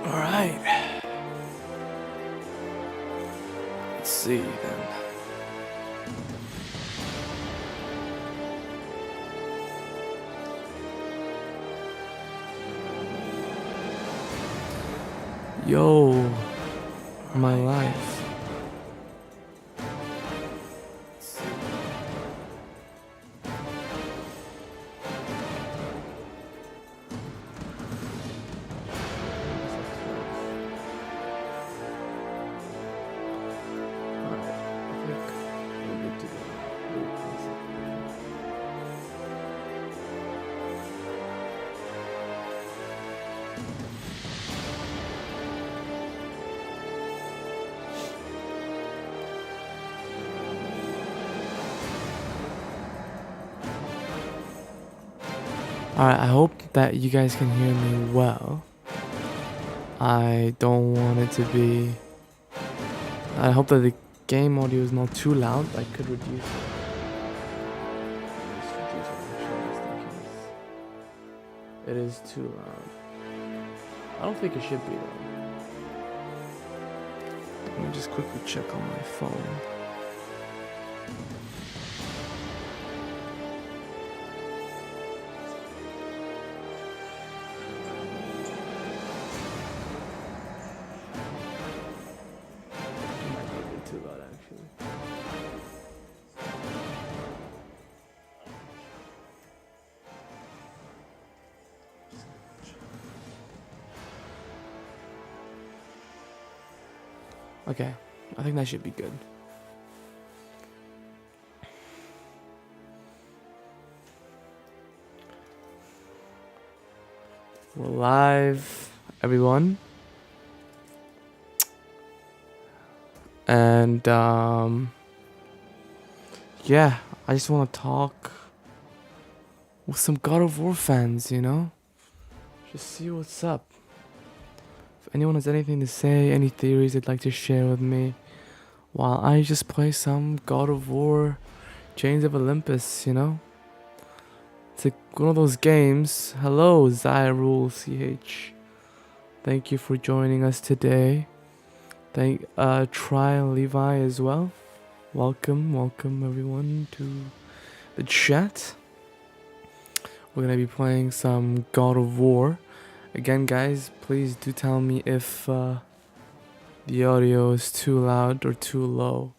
All right. Let's see then. Yo, my life. Alright, I hope that you guys can hear me well. I don't want it to be... I hope that the game audio is not too loud. I could reduce it. It is too loud. I don't think it should be though. Let me just quickly check on my phone. Okay, I think that should be good. We're live, everyone. And, yeah, I just want to talk with some God of War fans, you know? Just see what's up. If anyone has anything to say, any theories they'd like to share with me, while I just play some God of War Chains of Olympus, you know? It's like one of those games. Hello, Zyrule CH. Thank you for joining us today. Try Levi as well. Welcome everyone to the chat. We're gonna be playing some God of War. Again, guys, please do tell me if the audio is too loud or too low.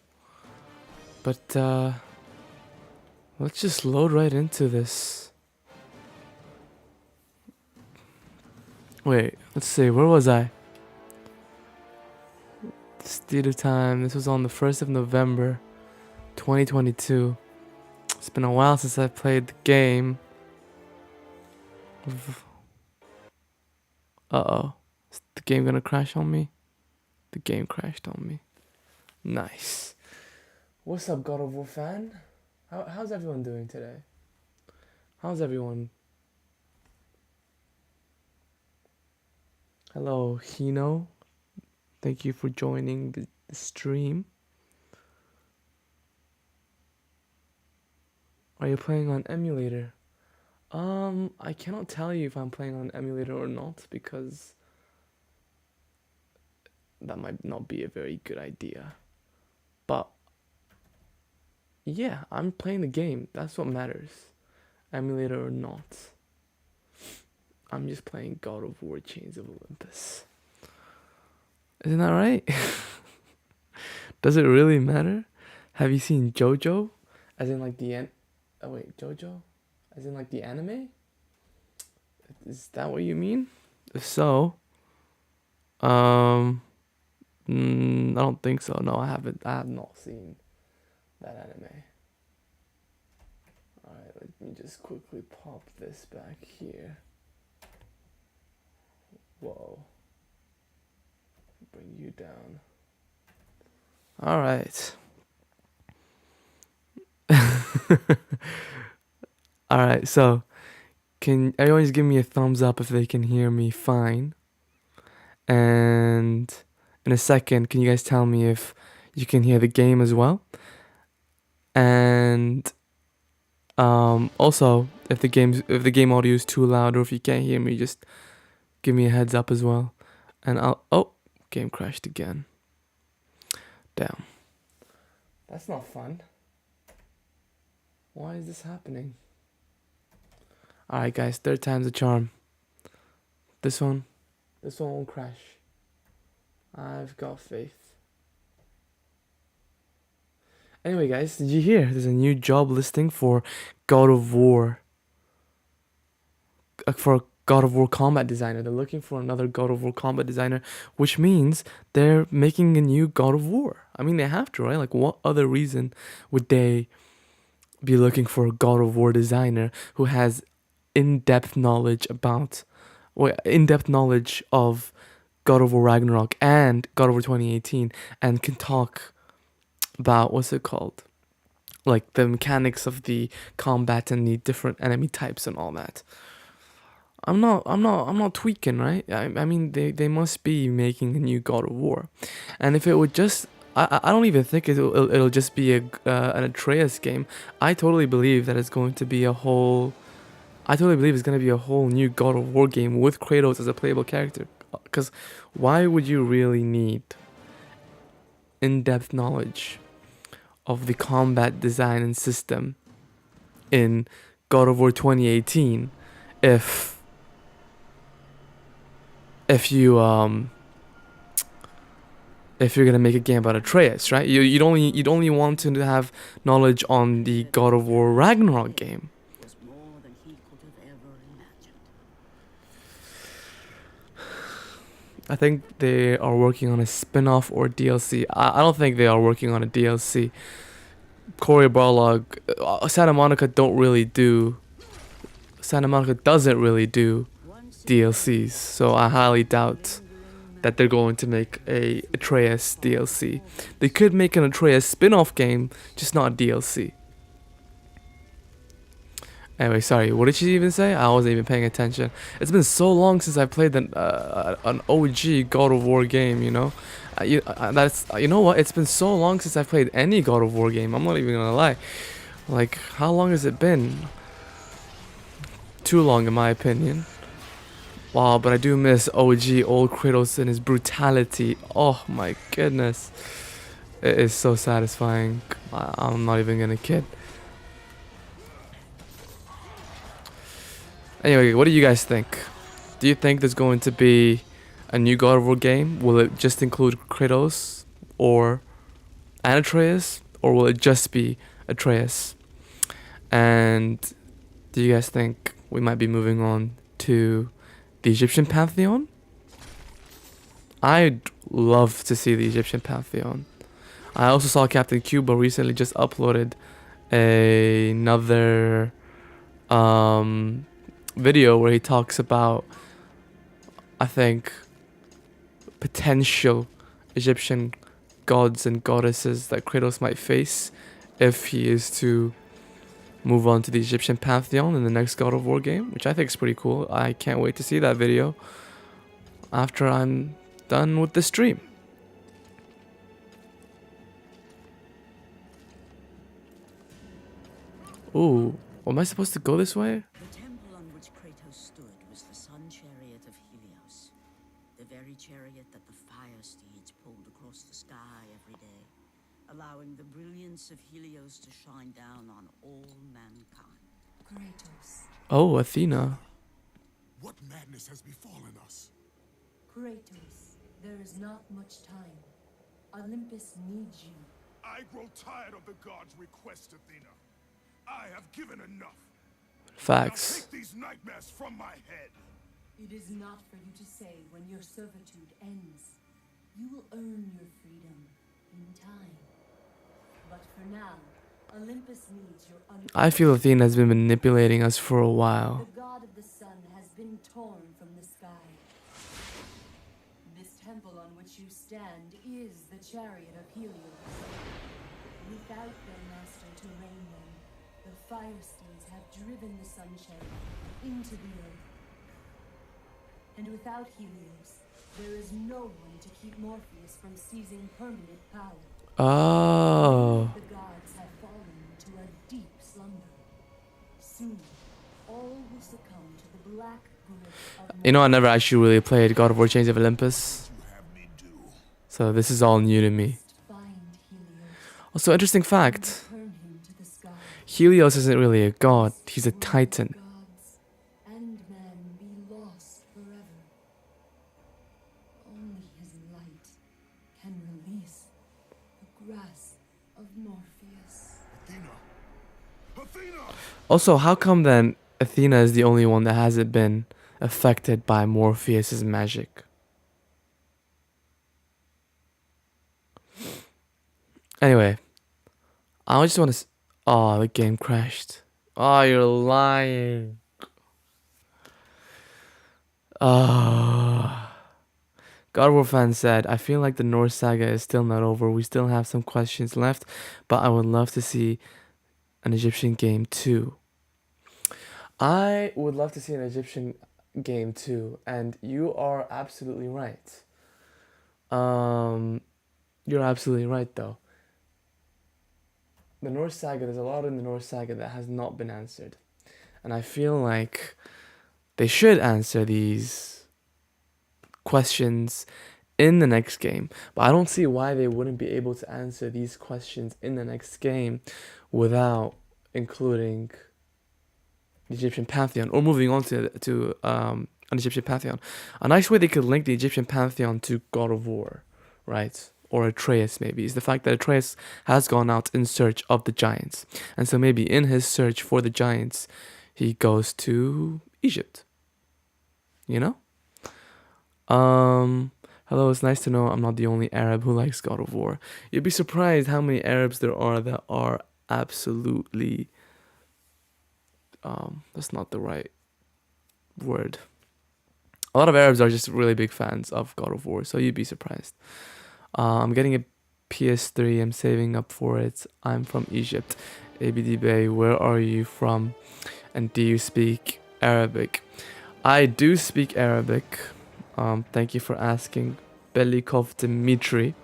But let's just load right into this. Wait, let's see, where was I? State of time, this was on the 1st of November, 2022. It's been a while since I played the game. Uh-oh. Is the game gonna crash on me? The game crashed on me. Nice. What's up, God of War fan? How's everyone doing today? How's everyone? Hello, Hino. Thank you for joining the stream. Are you playing on emulator? I cannot tell you if I'm playing on emulator or not because that might not be a very good idea. But yeah, I'm playing the game. That's what matters. Emulator or not. I'm just playing God of War Chains of Olympus. Isn't that right? Does it really matter? Have you seen JoJo? As in like the JoJo? As in like the anime? Is that what you mean? If so, I don't think so. No, I haven't. I have not seen that anime. Alright, let me just quickly pop this back here. Whoa. Bring you down. Alright. Alright, so can everyone just give me a thumbs up if they can hear me fine? And in a second, can you guys tell me if you can hear the game as well? And also, if the game audio is too loud or if you can't hear me, just give me a heads up as well. And oh, game crashed again. Damn. That's not fun. Why is this happening? Alright guys, third time's a charm. This one won't crash. I've got faith. Anyway guys, did you hear? There's a new job listing for God of War. For a God of War combat designer. They're looking for another God of War combat designer, which means they're making a new God of War. I mean, they have to, right? Like, what other reason would they be looking for a God of War designer who has in-depth knowledge about, or in-depth knowledge of God of War Ragnarok and God of War 2018, and can talk about, what's it called? Like the mechanics of the combat and the different enemy types and all that. I'm not tweaking, right? I mean, they must be making a new God of War, and if it would just, I don't even think it'll just be an Atreus game. I totally believe that it's going to be a whole. I totally believe it's going to be a whole new God of War game with Kratos as a playable character. Because why would you really need in-depth knowledge of the combat design and system in God of War 2018 if you're gonna make a game about Atreus, right? You'd only want to have knowledge on the God of War Ragnarok game. I think they are working on a spin-off or DLC. I don't think they are working on a DLC. Corey Barlog, Santa Monica doesn't really do DLCs, so I highly doubt that they're going to make a Atreus DLC. They could make an Atreus spin-off game, just not a DLC. Anyway, sorry, what did she even say? I wasn't even paying attention. It's been so long since I played an OG God of War game, you know? You know what? It's been so long since I've played any God of War game. I'm not even gonna lie. Like, how long has it been? Too long, in my opinion. Wow, but I do miss OG old Kratos and his brutality. Oh my goodness. It is so satisfying. I'm not even gonna kid. Anyway, what do you guys think? Do you think there's going to be a new God of War game? Will it just include Kratos and Atreus? Or will it just be Atreus? And do you guys think we might be moving on to the Egyptian pantheon? I'd love to see the Egyptian pantheon. I also saw Captain Cuba recently just uploaded another video where he talks about, I think, potential Egyptian gods and goddesses that Kratos might face if he is to move on to the Egyptian pantheon in the next God of War game, which I think is pretty cool. I can't wait to see that video after I'm done with the stream. Ooh, am I supposed to go this way? The temple on which Kratos stood was the sun chariot of Helios, the very chariot that the fire steeds pulled across the sky every day, allowing the brilliance of Helios to shine down on all mankind. Kratos. Oh, Athena. What madness has befallen us? Kratos, there is not much time. Olympus needs you. I grow tired of the gods' request, Athena. I have given enough. Facts. Now take these nightmares from my head. It is not for you to say when your servitude ends. You will earn your freedom in time. But for now, Olympus needs your I feel Athena has been manipulating us for a while. The god of the sun has been torn from the sky. This temple on which you stand is the chariot of Helios. Without their master to reign them, the fire steeds have driven the sun chariot into the earth. And without Helios, there is no one to keep Morpheus from seizing permanent power. Oh. The gods have fallen to a deep slumber. Soon, all will succumb to the black You know, I never actually really played God of War Chains of Olympus, so this is all new to me. Also, interesting fact, Helios isn't really a god, he's a titan. And man be lost forever. Only his light can release the grasp of Morpheus. Athena! Athena! Also, how come then Athena is the only one that hasn't been affected by Morpheus's magic? Anyway, I just want to. Oh, the game crashed. Oh, you're lying. Ah. God of War fan said, I feel like the Norse saga is still not over. We still have some questions left, but I would love to see an Egyptian game too. I would love to see an Egyptian game too, and you are absolutely right. You're absolutely right though. The Norse saga, there's a lot in the Norse saga that has not been answered. And I feel like they should answer these questions in the next game. But I don't see why they wouldn't be able to answer these questions in the next game without including the Egyptian pantheon or moving on to an Egyptian pantheon. A nice way they could link the Egyptian pantheon to God of War, right? Or Atreus maybe, is the fact that Atreus has gone out in search of the giants. And so maybe in his search for the giants, he goes to Egypt. You know? Hello, it's nice to know I'm not the only Arab who likes God of War. You'd be surprised how many Arabs there are that are absolutely... that's not the right word. A lot of Arabs are just really big fans of God of War, so you'd be surprised. I'm getting a PS3. I'm saving up for it. I'm from Egypt. ABD Bay, where are you from? And do you speak Arabic? I do speak Arabic. Thank you for asking. Belikov Dimitri.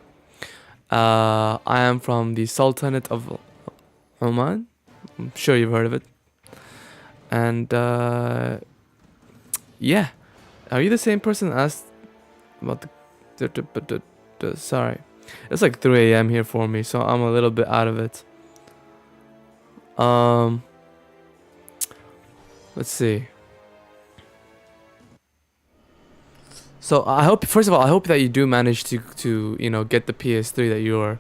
I am from the Sultanate of Oman. I'm sure you've heard of it. And yeah. Are you the same person that asked about the sorry, it's like 3 a.m. here for me, so I'm a little bit out of it. Let's see. So I hope, first of all, I hope that you do manage to you know, get the PS3 that you're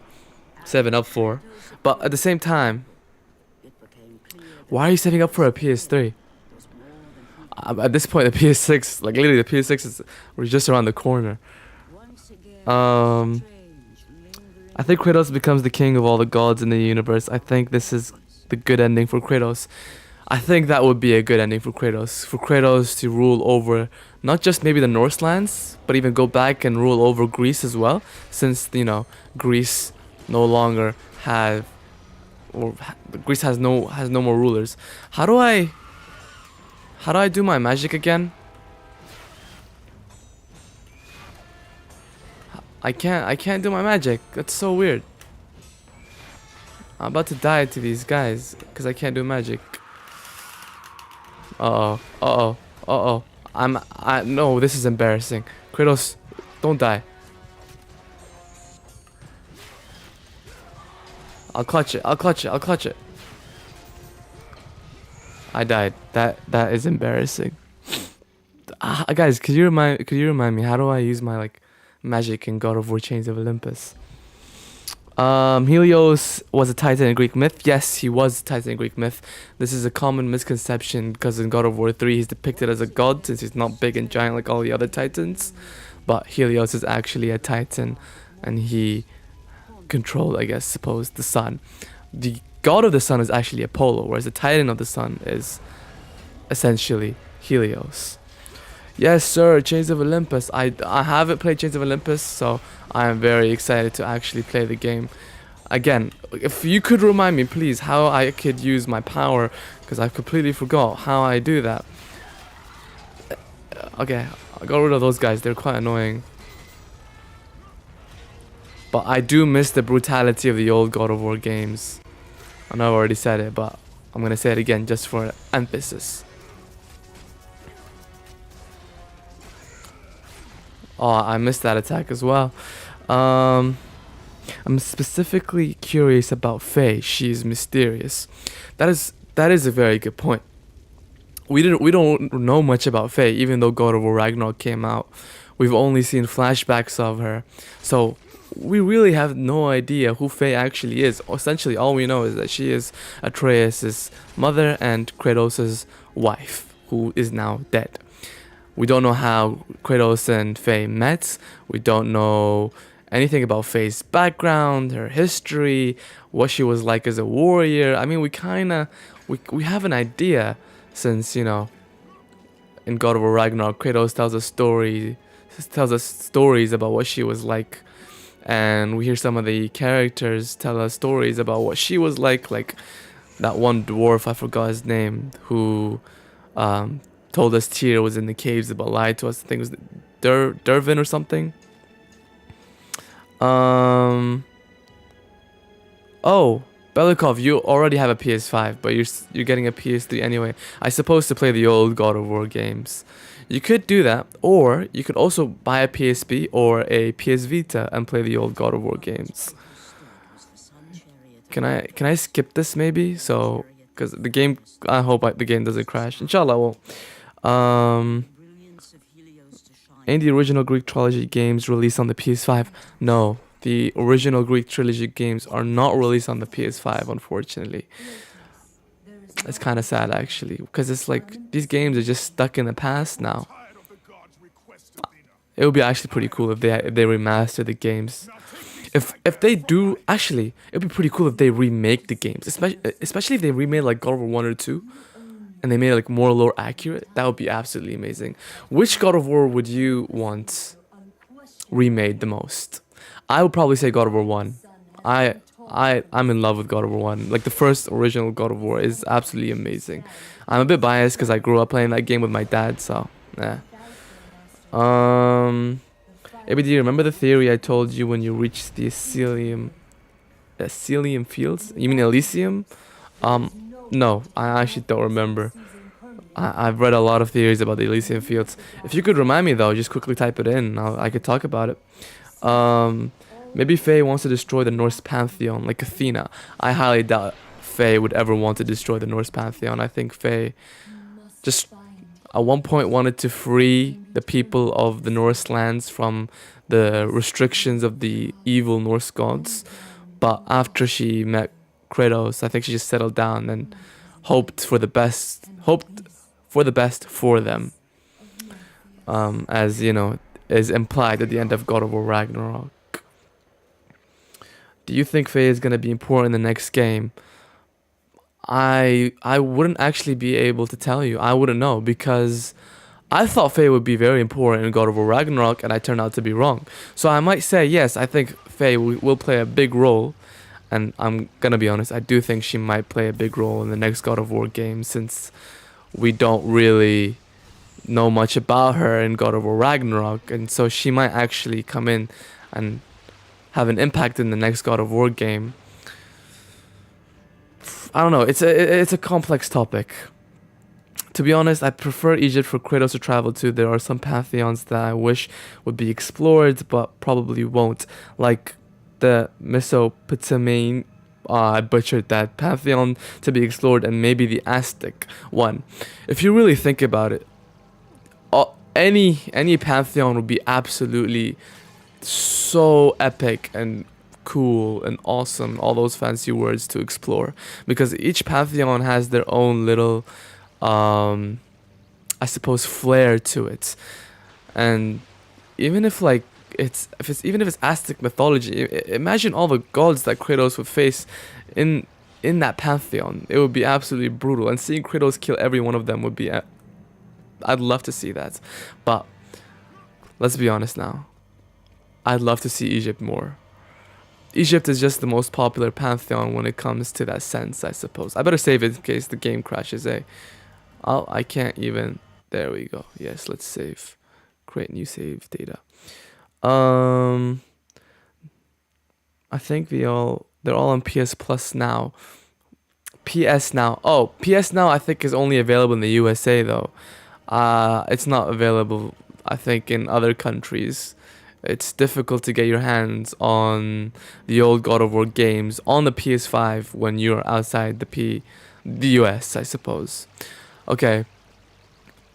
saving up for. But at the same time, why are you saving up for a PS3? At this point, the PS6, like literally the PS6 is just around the corner. I think Kratos becomes the king of all the gods in the universe. I think this is the good ending for Kratos. I think that would be a good ending for Kratos. For Kratos to rule over not just maybe the Norse lands, but even go back and rule over Greece as well. Since, you know, Greece no longer have, or Greece has no more rulers. How do I do my magic again? I can't do my magic. That's so weird. I'm about to die to these guys because I can't do magic. Uh-oh. No, this is embarrassing. Kratos, don't die. I'll clutch it. I died. That is embarrassing. Guys, could you remind me, how do I use my like magic in God of War Chains of Olympus? Helios was a titan in Greek myth. Yes, he was a titan in Greek myth. This is a common misconception because in God of War 3 he's depicted as a god since he's not big and giant like all the other titans. But Helios is actually a titan and he controlled, I guess, suppose, the sun. The god of the sun is actually Apollo, whereas the titan of the sun is essentially Helios. Yes, sir, Chains of Olympus. I haven't played Chains of Olympus, so I am very excited to actually play the game. Again, if you could remind me, please, how I could use my power, because I completely forgot how I do that. Okay, I got rid of those guys. They're quite annoying. But I do miss the brutality of the old God of War games. I know I've already said it, but I'm going to say it again just for emphasis. Oh, I missed that attack as well. Um, I'm specifically curious about Faye. She's mysterious. That is a very good point. We don't know much about Faye, even though God of War Ragnarok came out. We've only seen flashbacks of her, so we really have no idea who Faye actually is. Essentially, all we know is that she is Atreus' mother and Kratos' wife, who is now dead. We don't know how Kratos and Faye met. We don't know anything about Faye's background, her history, what she was like as a warrior. I mean, we have an idea since, in God of War Ragnarok, Kratos tells us stories about what she was like, and we hear some of the characters tell us stories about what she was like that one dwarf, I forgot his name, who told us Tyr was in the caves but lied to us. I think it was Dervin or something. Oh, Belikov, you already have a PS5, but you're getting a PS3 anyway. I suppose to play the old God of War games. You could do that, or you could also buy a PSP or a PS Vita and play the old God of War games. Can I skip this maybe? So, because the game, I hope the game doesn't crash. Inshallah, well, ain't the original Greek trilogy games released on the PS5? No, the original Greek trilogy games are not released on the PS5, unfortunately. It's kind of sad actually, because it's like these games are just stuck in the past now. Tired of the gods' request, Athena. It would be actually pretty cool if they remaster the games. If they do, actually, it'd be pretty cool if they remake the games, especially if they remade like God of War 1 or 2, and they made it like more lore accurate. That would be absolutely amazing. Which God of War would you want remade the most? I would probably say God of War 1. I'm in love with God of War 1. Like the first original God of War is absolutely amazing. I'm a bit biased because I grew up playing that game with my dad, so yeah. Maybe do you remember the theory I told you when you reached the Elysium fields? You mean Elysium? No, I actually don't remember. I've read a lot of theories about the Elysium fields. If you could remind me though, just quickly type it in. I could talk about it. Maybe Faye wants to destroy the Norse pantheon like Athena. I highly doubt Faye would ever want to destroy the Norse pantheon. I think Faye just at one point wanted to free the people of the Norse lands from the restrictions of the evil Norse gods. But after she met Kratos, I think she just settled down and hoped for the best for them. As is implied at the end of God of War Ragnarok. Do you think Faye is gonna be important in the next game? I wouldn't actually be able to tell you. I wouldn't know, because I thought Faye would be very important in God of War Ragnarok, and I turned out to be wrong. So I might say yes, I think Faye will play a big role, and I'm gonna be honest, I do think she might play a big role in the next God of War game, since we don't really know much about her in God of War Ragnarok, and so she might actually come in and have an impact in the next God of War game. I don't know. It's a complex topic. To be honest, I prefer Egypt for Kratos to travel to. There are some pantheons that I wish would be explored, but probably won't. Like the Mesopotamian, I butchered that, pantheon to be explored, and maybe the Aztec one. If you really think about it, any pantheon would be absolutely so epic and cool and awesome, all those fancy words to explore, because each pantheon has their own little I suppose flair to it. And even if it's Aztec mythology, imagine all the gods that Kratos would face in that pantheon. It would be absolutely brutal, and seeing Kratos kill every one of them would be I'd love to see that. But let's be honest now, I'd love to see Egypt more. Egypt is just the most popular pantheon when it comes to that sense, I suppose. I better save it in case the game crashes, eh? I can't even. There we go. Yes, let's save. Create new save data. I think they're all on PS Plus now. PS Now. Oh, PS Now I think is only available in the USA though. It's not available. I think in other countries, it's difficult to get your hands on the old God of War games on the PS5 when you're outside the US, I suppose. Okay.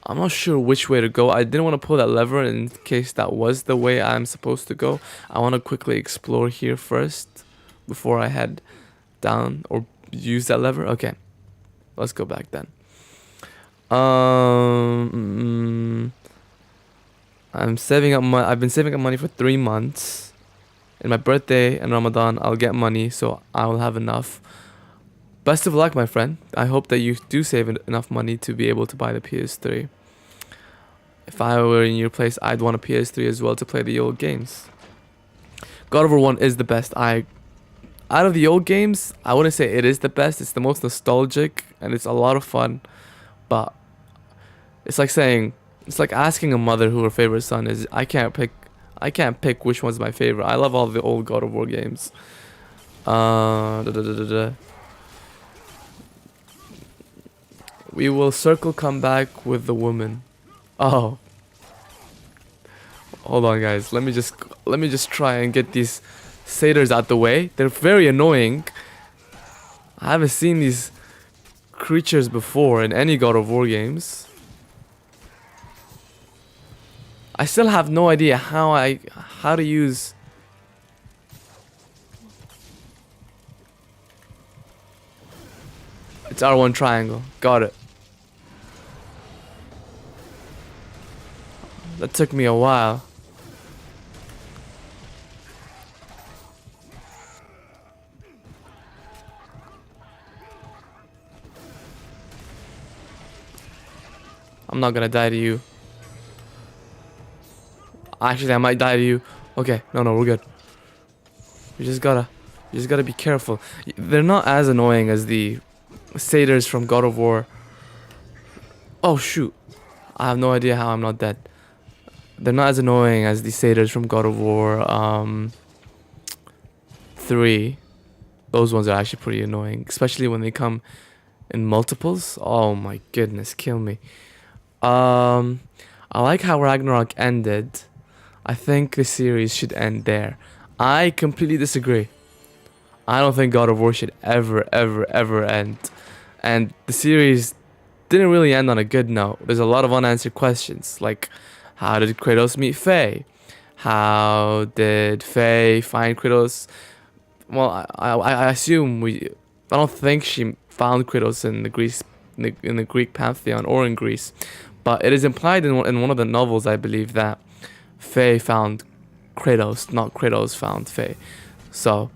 I'm not sure which way to go. I didn't want to pull that lever in case that was the way I'm supposed to go. I want to quickly explore here first before I head down or use that lever. Okay, let's go back then. I'm saving up money. I've been saving up money for 3 months. In my birthday and Ramadan, I'll get money, so I will have enough. Best of luck, my friend. I hope that you do save enough money to be able to buy the PS3. If I were in your place, I'd want a PS3 as well to play the old games. God of War 1 is the best. Out of the old games, I wouldn't say it is the best. It's the most nostalgic and it's a lot of fun. But it's like asking a mother who her favorite son is. I can't pick which one's my favorite. I love all the old God of War games. We will come back with the woman. Oh. Hold on, guys. Let me just try and get these satyrs out the way. They're very annoying. I haven't seen these creatures before in any God of War games. I still have no idea how to use. It's R1 triangle. Got it. That took me a while. I'm not gonna die to you. Actually, I might die to you. Okay, no, we're good. You just gotta be careful. They're not as annoying as the satyrs from God of War. Oh shoot! I have no idea how I'm not dead. They're not as annoying as the satyrs from God of War 3. Those ones are actually pretty annoying, especially when they come in multiples. Oh my goodness, kill me. I like how Ragnarok ended. I think the series should end there. I completely disagree. I don't think God of War should ever end. And the series didn't really end on a good note. There's a lot of unanswered questions, like how did Kratos meet Faye? How did Faye find Kratos? Well, I assume I don't think she found Kratos in the Greek pantheon or in Greece, but it is implied in one of the novels, I believe, that Faye found Kratos, not Kratos found Faye. So,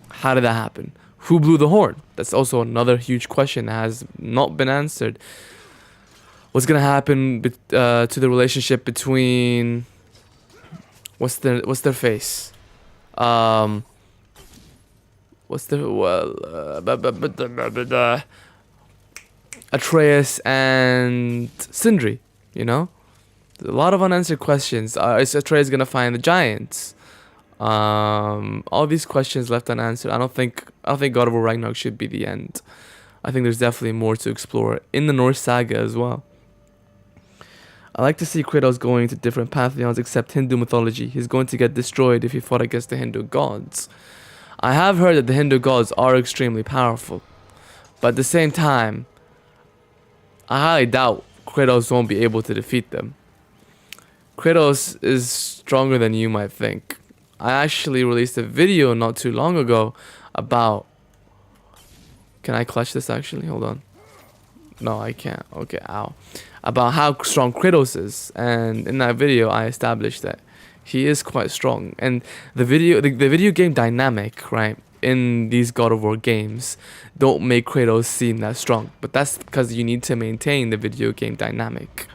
how did that happen? Who blew the horn? That's also another huge question that has not been answered. What's gonna happen to the relationship between what's their face? Atreus and Sindri, you know? There's a lot of unanswered questions. Is Atreus gonna find the giants? All these questions left unanswered. I don't think God of War Ragnarok should be the end. I think there's definitely more to explore in the Norse saga as well. I like to see Kratos going to different pantheons except Hindu mythology. He's going to get destroyed if he fought against the Hindu gods. I have heard that the Hindu gods are extremely powerful, but at the same time, I highly doubt Kratos won't be able to defeat them. Kratos is stronger than you might think. I actually released a video not too long ago about... Can I clutch this actually? Hold on. No, I can't. Okay, ow. About how strong Kratos is. And in that video, I established that he is quite strong. And the video game dynamic, right, in these God of War games don't make Kratos seem that strong. But that's because you need to maintain the video game dynamic.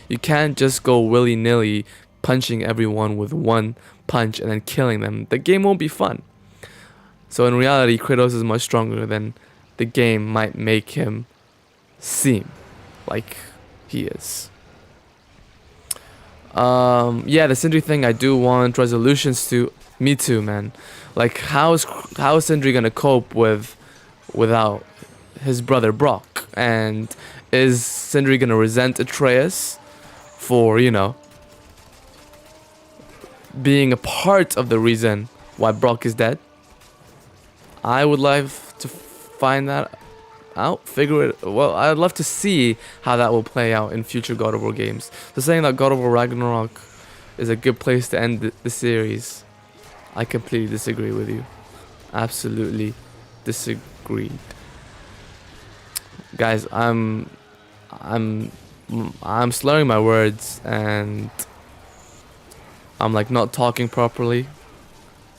You can't just go willy-nilly punching everyone with one punch and then killing them. The game won't be fun. So in reality, Kratos is much stronger than the game might make him seem like he is. Yeah, the Sindri thing, I do want resolutions to. Me too, man. Like, how is Sindri gonna cope without his brother Brock? And is Sindri gonna resent Atreus for, you know, being a part of the reason why Brock is dead. I would love to find that out, figure it. Well, I'd love to see how that will play out in future God of War games. So saying that God of War Ragnarok is a good place to end the series, I completely disagree with you. Absolutely disagree. Guys, I'm slurring my words and I'm like not talking properly,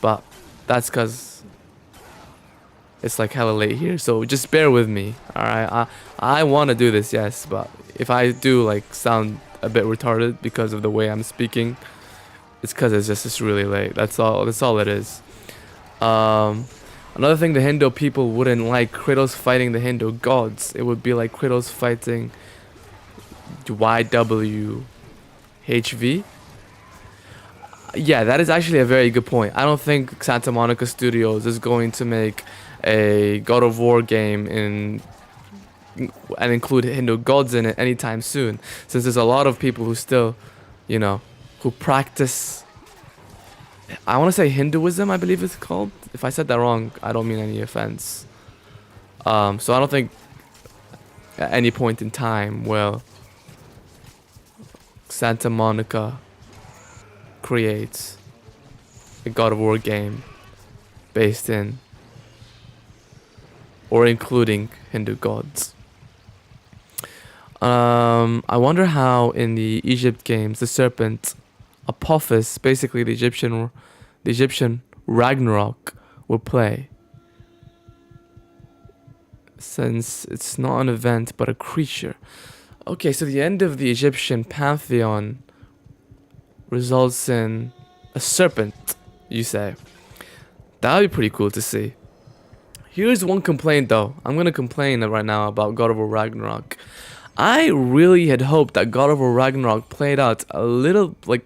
but that's cause it's like hella late here, so just bear with me. Alright, I want to do this, yes, but if I do like sound a bit retarded because of the way I'm speaking, it's cause it's really late. That's all it is. Another thing, the Hindu people wouldn't like Kratos fighting the Hindu gods. It would be like Kratos fighting YWHV. Yeah, that is actually a very good point. I don't think Santa Monica Studios is going to make a God of War game and include Hindu gods in it anytime soon, since there's a lot of people who still, who practice, I want to say Hinduism, I believe it's called. If I said that wrong, I don't mean any offense. So I don't think at any point in time will Santa Monica create a God of War game based in or including Hindu gods. I wonder how in the Egypt games the serpent Apophis, basically the Egyptian Ragnarok, will play, since it's not an event but a creature. Okay, so the end of the Egyptian pantheon results in a serpent, you say. That would be pretty cool to see. Here's one complaint though. I'm gonna complain right now about God of War Ragnarok. I really had hoped that God of War Ragnarok played out a little, like,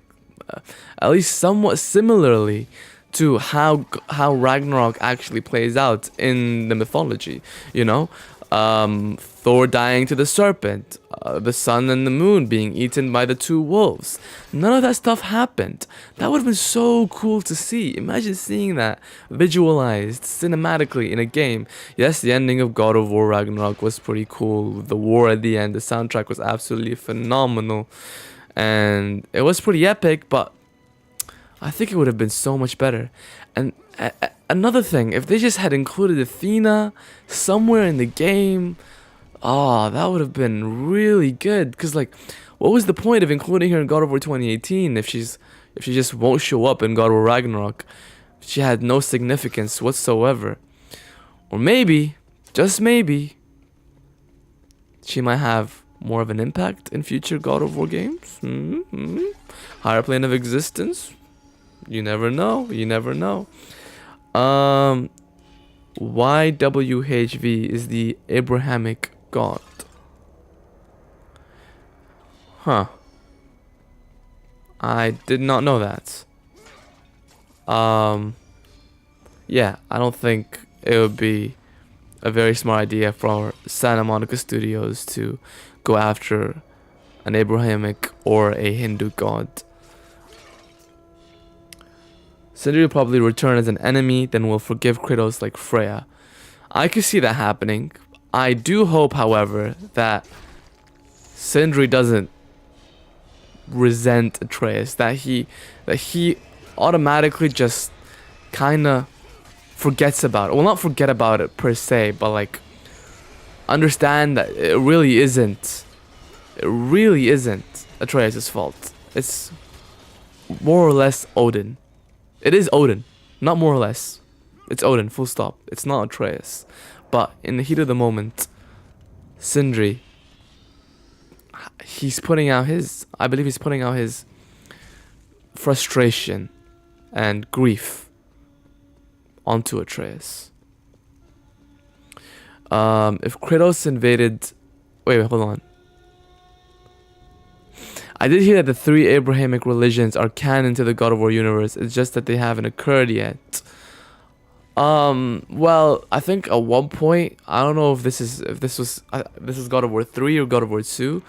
at least somewhat similarly to how Ragnarok actually plays out in the mythology. Thor dying to the serpent, the sun and the moon being eaten by the two wolves. None of that stuff happened. That would have been so cool to see. Imagine seeing that visualized cinematically in a game. Yes, the ending of God of War Ragnarok was pretty cool. The war at the end, the soundtrack was absolutely phenomenal. And it was pretty epic, but I think it would have been so much better. And another thing, if they just had included Athena somewhere in the game, that would have been really good. Because, like, what was the point of including her in God of War 2018 if she just won't show up in God of War Ragnarok? She had no significance whatsoever. Or maybe, just maybe, she might have more of an impact in future God of War games. Higher plane of existence. You never know. YWHV is the Abrahamic god. Huh. I did not know that. Yeah, I don't think it would be a very smart idea for Santa Monica Studios to go after an Abrahamic or a Hindu god. Sindri will probably return as an enemy, then will forgive Kratos like Freya. I could see that happening. I do hope, however, that Sindri doesn't resent Atreus, that he automatically just kinda forgets about it. Well, not forget about it per se, but like understand that it really isn't Atreus' fault. It's more or less Odin. It is Odin, not more or less. It's Odin, full stop. It's not Atreus. But in the heat of the moment, Sindri, he's putting out his frustration and grief onto Atreus. If Kratos invaded... Wait, hold on. I did hear that the 3 Abrahamic religions are canon to the God of War universe. It's just that they haven't occurred yet. Well, I think at one point, I don't know if this is God of War 3 or God of War 2.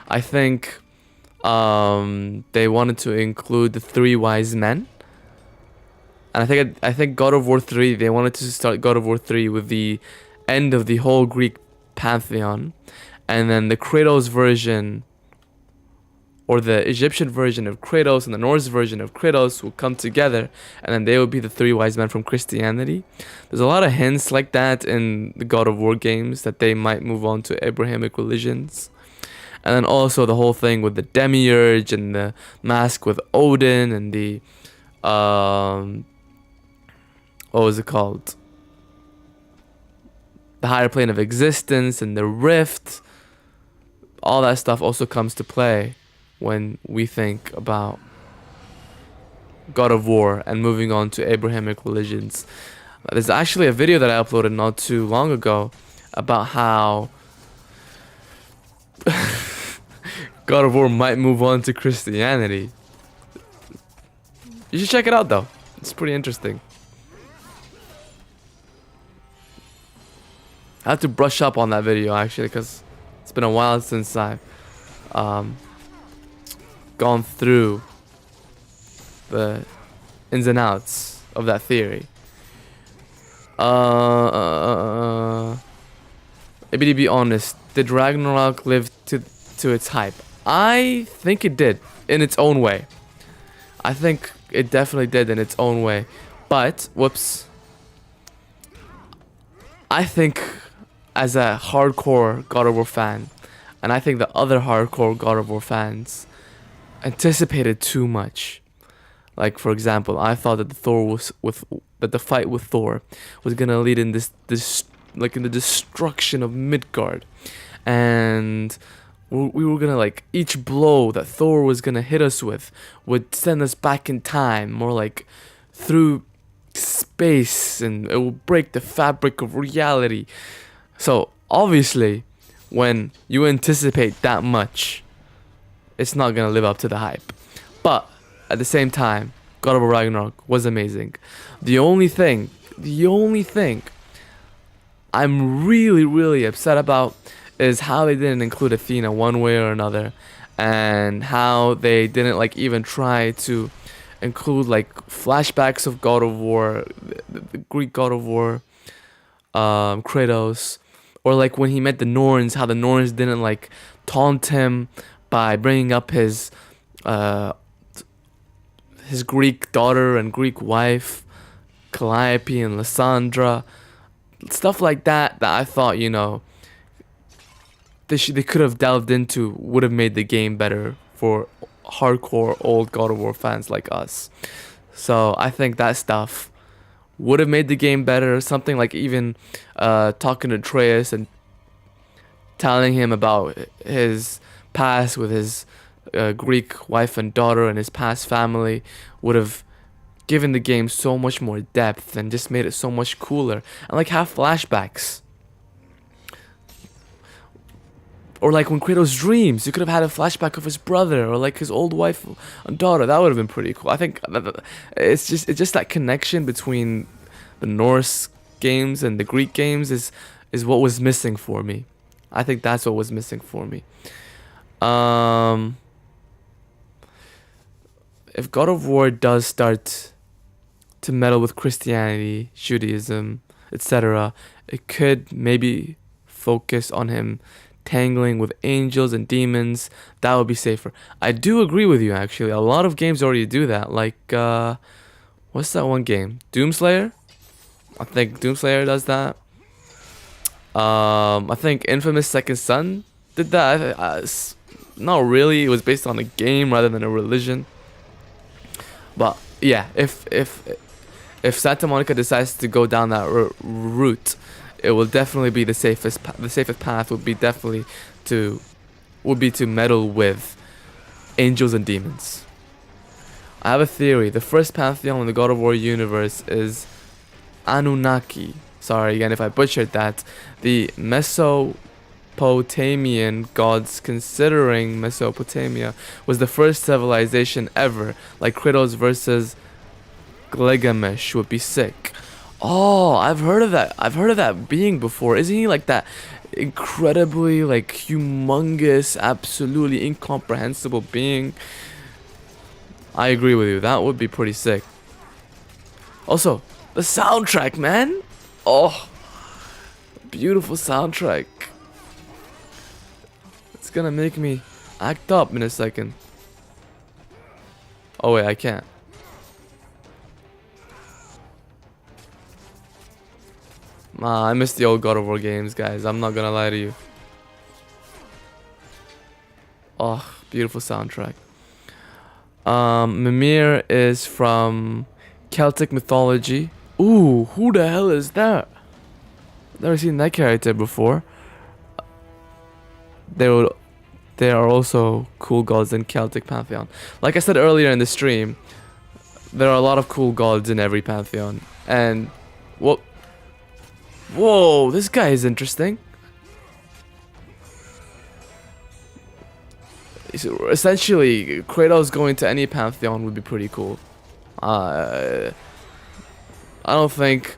I think they wanted to include the 3 wise men, And I think God of War 3, they wanted to start God of War 3 with the end of the whole Greek pantheon, and then the Kratos version, or the Egyptian version of Kratos and the Norse version of Kratos will come together, and then they will be the three wise men from Christianity. There's a lot of hints like that in the God of War games that they might move on to Abrahamic religions. And then also the whole thing with the demiurge and the mask with Odin and the what was it called? The higher plane of existence and the rift. All that stuff also comes to play when we think about God of War and moving on to Abrahamic religions. There's actually a video that I uploaded not too long ago about how God of War might move on to Christianity. You should check it out though. It's pretty interesting. I have to brush up on that video actually, because it's been a while since I've gone through the ins and outs of that theory. Maybe to be honest, did Ragnarok live to its hype? I think it did in its own way. I think it definitely did in its own way. But whoops. I think as a hardcore God of War fan, and I think the other hardcore God of War fans anticipated too much. Like for example, I thought that the fight with Thor was gonna lead in this like in the destruction of Midgard, and we were gonna like each blow that Thor was gonna hit us with would send us back in time, more like through space, and it will break the fabric of reality. So obviously, when you anticipate that much, it's not gonna live up to the hype. But at the same time, God of War Ragnarok was amazing. The only thing I'm really upset about is how they didn't include Athena one way or another, and how they didn't like even try to include like flashbacks of God of War, the Greek God of War, Kratos, or like when he met the Norns, how the Norns didn't like taunt him by bringing up his Greek daughter and Greek wife, Calliope and Lysandra, stuff like that I thought, you know, they could have delved into, would have made the game better for hardcore old God of War fans like us. So I think that stuff would have made the game better. Something like even talking to Atreus and telling him about his past with his Greek wife and daughter and his past family would have given the game so much more depth and just made it so much cooler. And like have flashbacks. Or like when Kratos dreams, you could have had a flashback of his brother or like his old wife and daughter. That would have been pretty cool. I think it's just that connection between the Norse games and the Greek games is what was missing for me. I think that's what was missing for me. If God of War does start to meddle with Christianity, Judaism, etc., it could maybe focus on him tangling with angels and demons. That would be safer. I do agree with you actually. A lot of games already do that. Like what's that one game? Doomslayer? I think Doomslayer does that. I think Infamous Second Son did that. Not really. It was based on a game rather than a religion. But yeah, if Santa Monica decides to go down that route, it will definitely be the safest path would be to meddle with angels and demons. I have a theory. The first pantheon in the God of War universe is Anunnaki. Sorry again if I butchered that. The Mesopotamian gods, considering Mesopotamia was the first civilization ever, like Kratos versus Gilgamesh would be sick. Oh, I've heard of that. I've heard of that being before. Isn't he like that incredibly like humongous, absolutely incomprehensible being? I agree with you. That would be pretty sick. Also, the soundtrack, man. Oh, beautiful soundtrack. It's gonna make me act up in a second. Oh wait, I can't. I miss the old God of War games, guys. I'm not gonna lie to you. Oh, beautiful soundtrack. Mimir is from Celtic mythology. Ooh, who the hell is that? Never seen that character before. There are also cool gods in Celtic pantheon. Like I said earlier in the stream, there are a lot of cool gods in every pantheon. And what? Whoa, this guy is interesting. So essentially, Kratos going to any pantheon would be pretty cool. I don't think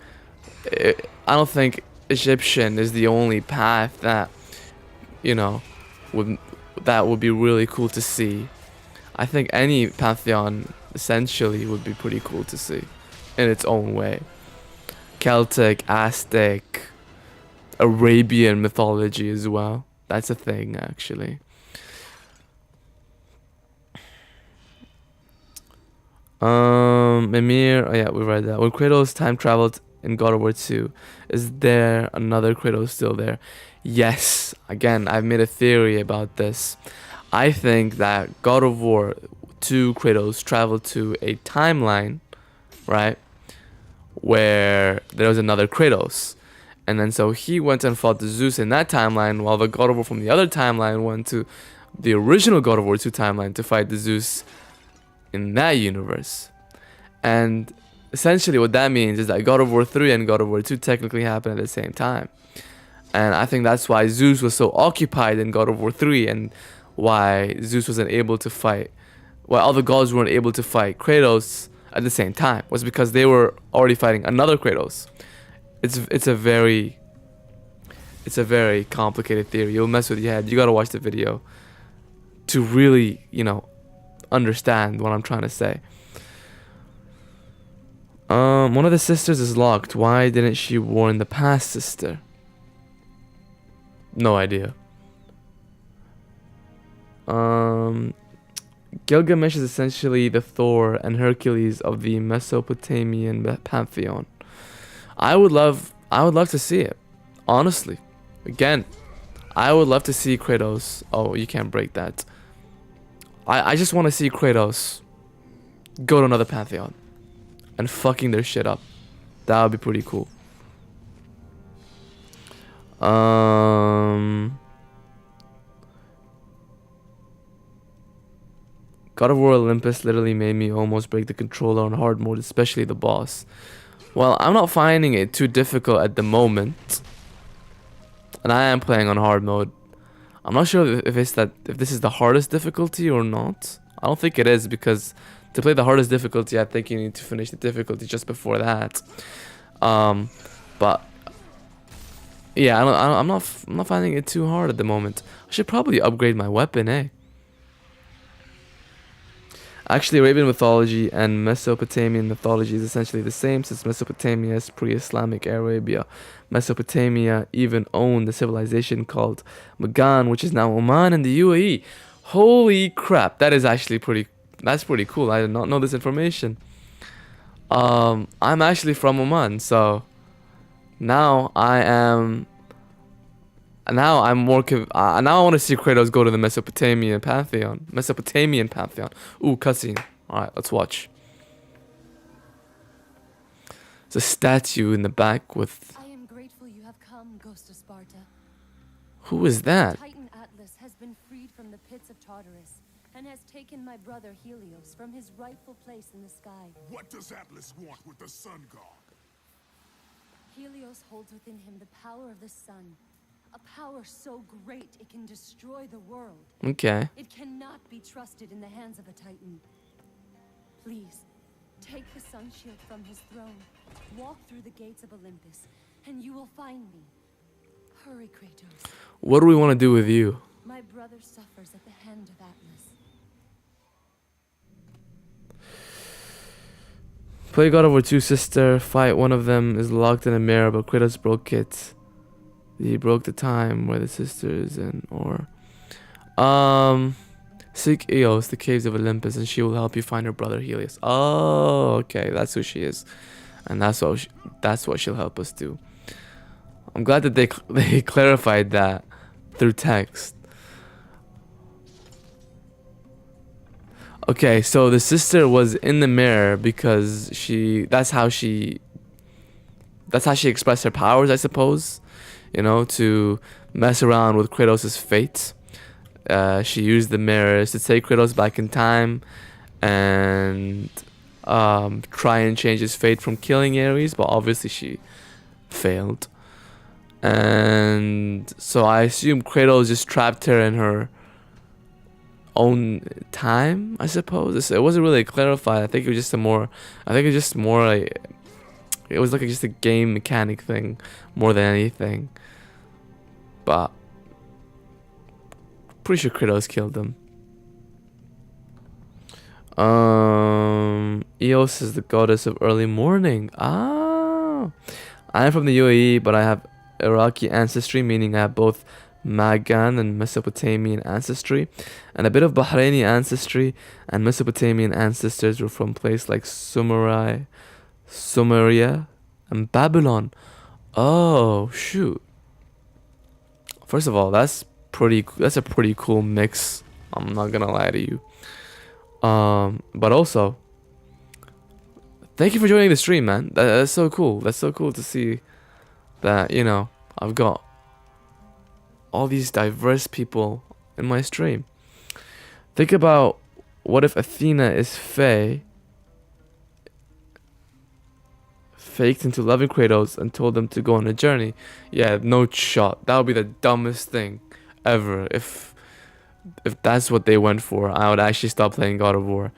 Egyptian is the only path that, you know, would be really cool to see. I think any pantheon essentially would be pretty cool to see in its own way. Celtic, Aztec, Arabian mythology as well. That's a thing, actually. Mimir, oh yeah, we read that. When Kratos time traveled in God of War 2, is there another Kratos still there? Yes. Again, I've made a theory about this. I think that God of War 2 Kratos traveled to a timeline, right, where there was another Kratos. And then so he went and fought the Zeus in that timeline, while the God of War from the other timeline went to the original God of War 2 timeline to fight the Zeus in that universe. And essentially what that means is that God of War 3 and God of War 2 technically happened at the same time. And I think that's why Zeus was so occupied in God of War 3, and why Zeus wasn't able to fight, why all the gods weren't able to fight Kratos at the same time, was because they were already fighting another Kratos. It's a very complicated theory. You'll mess with your head. You gotta watch the video to really, you know, understand what I'm trying to say. One of the sisters is locked. Why didn't she warn the past sister? No idea. Gilgamesh is essentially the Thor and Hercules of the Mesopotamian pantheon. I would love to see it. Honestly. Again, I would love to see Kratos. Oh, you can't break that. I just want to see Kratos go to another pantheon and fucking their shit up. That would be pretty cool. God of War Olympus literally made me almost break the controller on hard mode, especially the boss. Well, I'm not finding it too difficult at the moment, and I am playing on hard mode. I'm not sure if this is the hardest difficulty or not. I don't think it is, because to play the hardest difficulty, I think you need to finish the difficulty just before that. But yeah, I'm not finding it too hard at the moment. I should probably upgrade my weapon, eh? Actually, Arabian mythology and Mesopotamian mythology is essentially the same, since Mesopotamia is pre-Islamic Arabia. Mesopotamia even owned a civilization called Magan, which is now Oman and the UAE. Holy crap, that is actually that's pretty cool. I did not know this information. I'm actually from Oman, so now I'm more now I want to see Kratos go to the Mesopotamian pantheon. Ooh, cutscene. All right, let's watch. There's a statue in the back with. I am grateful you have come, Ghost of Sparta. Who is that? Titan Atlas has been freed from the pits of Tartarus and has taken my brother Helios from his rightful place in the sky. What does Atlas want with the sun god? Helios holds within him the power of the sun, a power so great it can destroy the world. Okay. It cannot be trusted in the hands of a Titan. Please, take the sun shield from his throne, walk through the gates of Olympus, and you will find me. Hurry, Kratos. What do we want to do with you? My brother suffers at the hand of Atlas. Play God of War 2 sister. Fight one of them is locked in a mirror, but Kratos broke it. He broke the time where the sister is in, or seek Eos, the caves of Olympus, and she will help you find her brother Helios. Oh, okay, that's who she is, and that's what she'll help us do. I'm glad that they clarified that through text. Okay, so the sister was in the mirror because that's how she expressed her powers, I suppose. You know, to mess around with Kratos' fate. She used the mirrors to take Kratos back in time and try and change his fate from killing Ares, but obviously she failed. And so I assume Kratos just trapped her in her own time, I suppose. It wasn't really clarified. I think it was just more like it was like just a game mechanic thing more than anything. But pretty sure Kratos killed him. Eos is the goddess of early morning. Ah, I am from the UAE, but I have Iraqi ancestry, meaning I have both Magan and Mesopotamian ancestry, and a bit of Bahraini ancestry, and Mesopotamian ancestors were from places like Sumeria, and Babylon. Oh shoot! First of all, that's a pretty cool mix. I'm not gonna lie to you. But also, thank you for joining the stream, man. That's so cool. That's so cool to see that, you know, I've got all these diverse people in my stream. Think about, what if Athena is Fae, faked into loving Kratos and told them to go on a journey? Yeah, no shot. That would be the dumbest thing ever. If that's what they went for, I would actually stop playing God of War.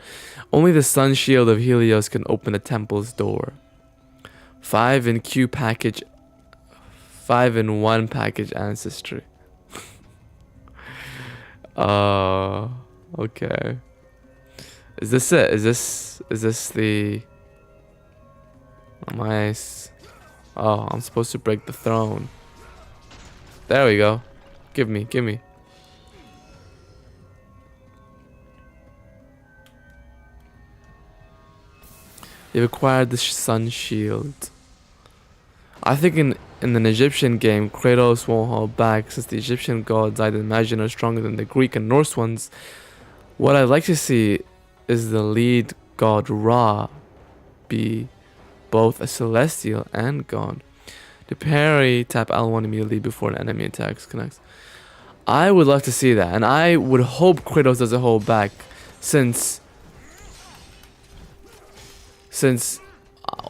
Only the sun shield of Helios can open the temple's door. 5 in 1 package ancestry. Okay. Is this it? Is this the... Oh, I'm supposed to break the throne. There we go. Give me. You've acquired the sun shield. I think in an Egyptian game, Kratos won't hold back, since the Egyptian gods I'd imagine are stronger than the Greek and Norse ones. What I'd like to see is the lead god Ra be both a celestial and god. To parry, tap L1 immediately before an enemy attacks connects. I would love to see that, and I would hope Kratos doesn't hold back, since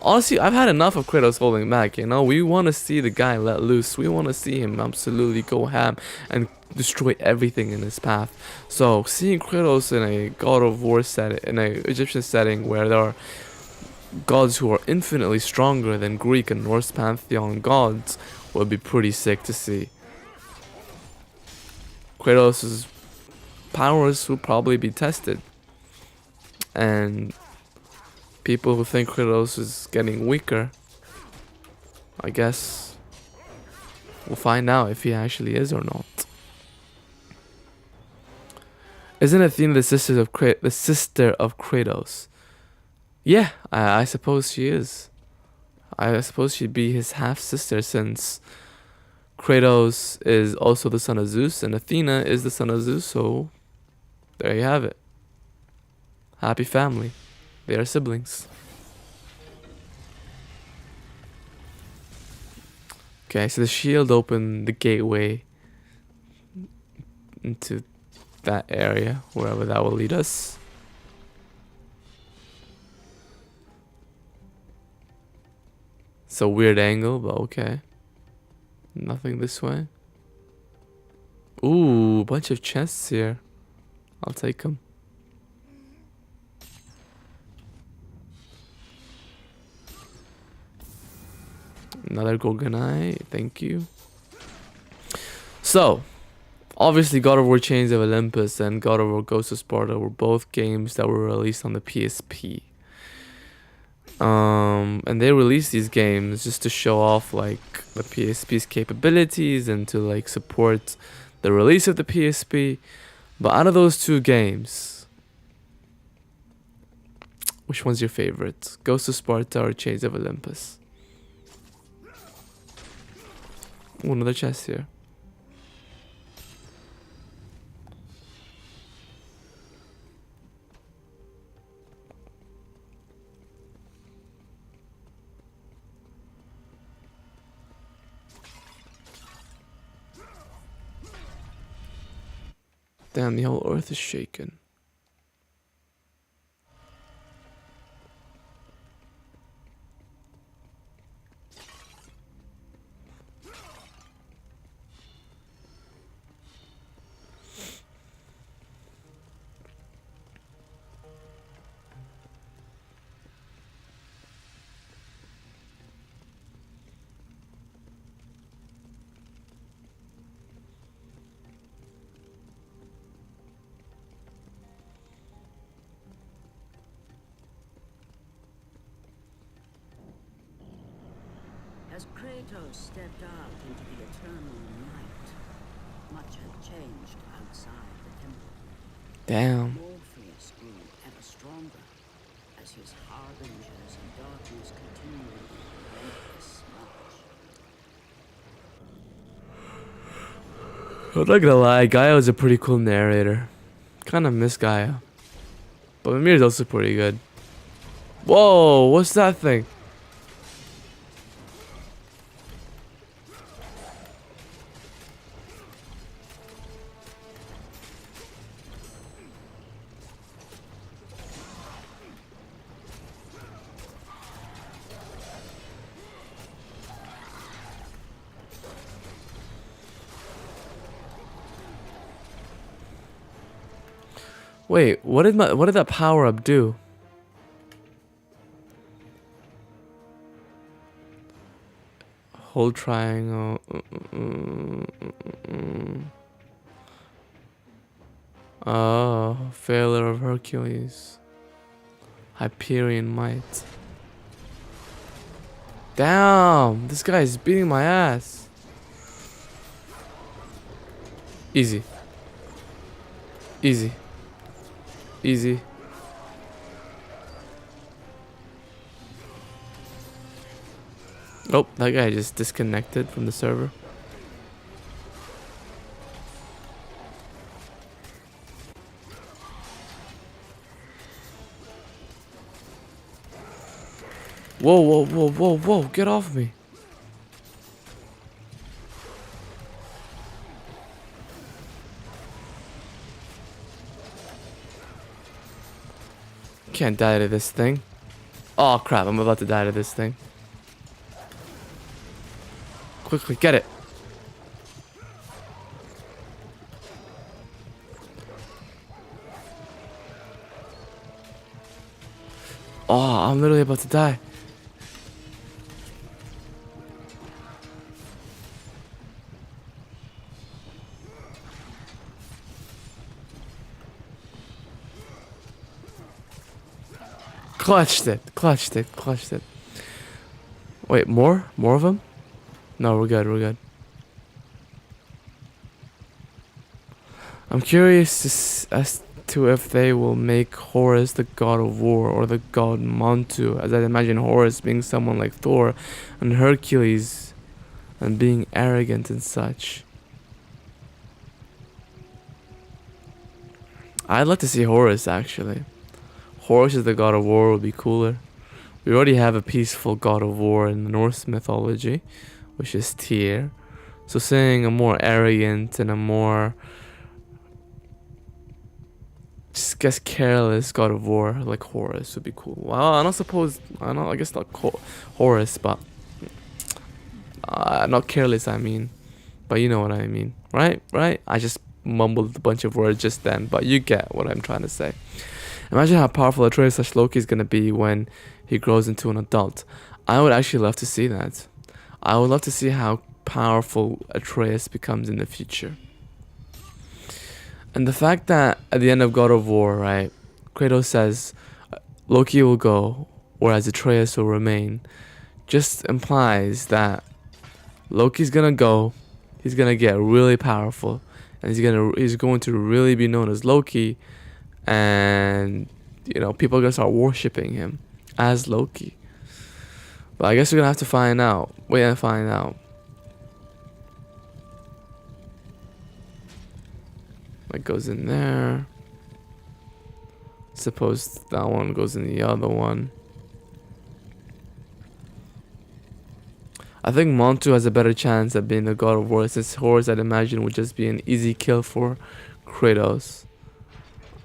honestly, I've had enough of Kratos holding back, you know? We want to see the guy let loose. We want to see him absolutely go ham and destroy everything in his path. So, seeing Kratos in a God of War setting, in an Egyptian setting where there are gods who are infinitely stronger than Greek and Norse pantheon gods, would be pretty sick to see. Kratos' powers will probably be tested. And people who think Kratos is getting weaker, I guess we'll find out if he actually is or not. Isn't Athena the sister of Kratos? Yeah, I suppose she is. I suppose she'd be his half sister, since Kratos is also the son of Zeus and Athena is the son of Zeus. So there you have it. Happy family. They are siblings. Okay, so the shield opened the gateway into that area, wherever that will lead us. It's a weird angle, but okay. Nothing this way. Ooh, bunch of chests here. I'll take them. Another Gorgonite, thank you. So, obviously God of War Chains of Olympus and God of War Ghost of Sparta were both games that were released on the PSP. And they release these games just to show off like the PSP's capabilities and to like support the release of the PSP. But out of those two games, which one's your favorite? Ghost of Sparta or Chains of Olympus? Ooh, another chest here. Damn, the whole earth is shaking. As Kratos stepped out into the eternal night, much had changed outside the temple. Damn. Morpheus grew ever stronger as his harbingers of darkness continued their relentless march. I'm not gonna lie, Gaia was a pretty cool narrator. Kinda miss Gaia. But Mimir's also pretty good. Whoa, what's that thing? Wait, what did that power up do? Hold triangle. Oh, failure of Hercules. Hyperion might. Damn, this guy is beating my ass. Easy. Easy. Easy. Oh, that guy just disconnected from the server. Whoa, whoa, whoa, whoa, whoa, get off me. Can't die to this thing. Oh crap, I'm about to die to this thing. Quickly, get it. Oh, I'm literally about to die. Clutched it, clutched it, clutched it. Wait, more? More of them? No, we're good, we're good. I'm curious as to if they will make Horus the god of war or the god Montu, as I imagine Horus being someone like Thor and Hercules and being arrogant and such. I'd like to see Horus actually. Horus as the god of war would be cooler. We already have a peaceful god of war in the Norse mythology, which is Tyr. So seeing a more arrogant and a more, just guess, careless god of war like Horus would be cool. Well, I guess not Horus, but not careless, I mean. But you know what I mean, right? Right? I just mumbled a bunch of words just then, but you get what I'm trying to say. Imagine how powerful Atreus / Loki is going to be when he grows into an adult. I would actually love to see that. I would love to see how powerful Atreus becomes in the future. And the fact that at the end of God of War, right, Kratos says Loki will go whereas Atreus will remain, just implies that Loki's gonna go, he's gonna get really powerful, and he's going to really be known as Loki, and people are gonna start worshiping him as Loki. But I guess we're gonna have to find out. Wait and find out. That goes in there. Suppose that one goes in the other one. I think Montu has a better chance at being the god of war, since Horus, I'd imagine, would just be an easy kill for Kratos,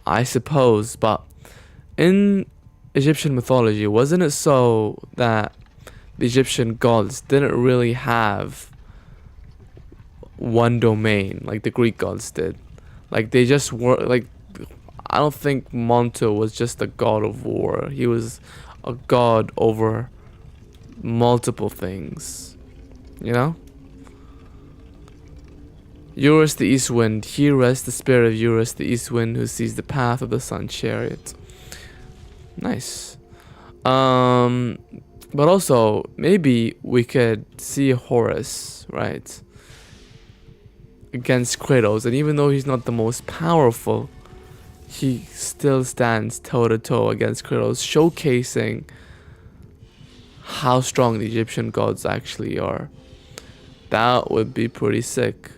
I suppose. But in Egyptian mythology, wasn't it so that the Egyptian gods didn't really have one domain like the Greek gods did? Like, they just were, like, I don't think Montu was just a god of war. He was a god over multiple things, Eurus the East Wind. Here rests the spirit of Eurus the East Wind, who sees the path of the sun chariot. Nice. But also, maybe we could see Horus, right, against Kratos, and even though he's not the most powerful, he still stands toe to toe against Kratos, showcasing how strong the Egyptian gods actually are. That would be pretty sick.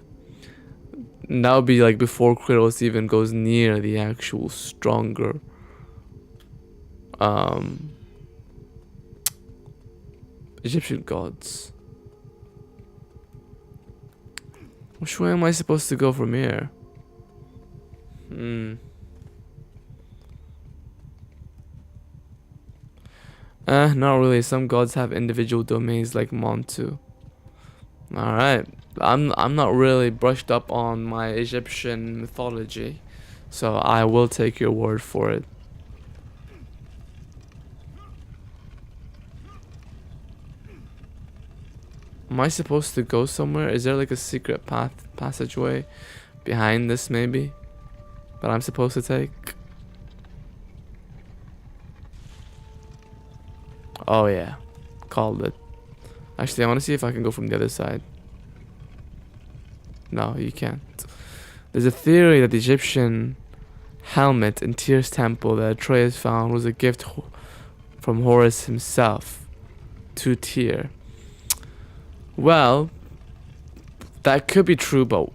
And that would be like before Kratos even goes near the actual stronger Egyptian gods. Which way am I supposed to go from here? Not really. Some gods have individual domains like Montu. Alright. I'm not really brushed up on my Egyptian mythology, so I will take your word for it. Am I supposed to go somewhere? Is there like a secret passageway behind this maybe that I'm supposed to take? Oh yeah, called it. Actually, I want to see if I can go from the other side. No, you can't. There's a theory that the Egyptian helmet in Tyr's temple that Atreus found was a gift from Horus himself to Tyr. Well, that could be true, but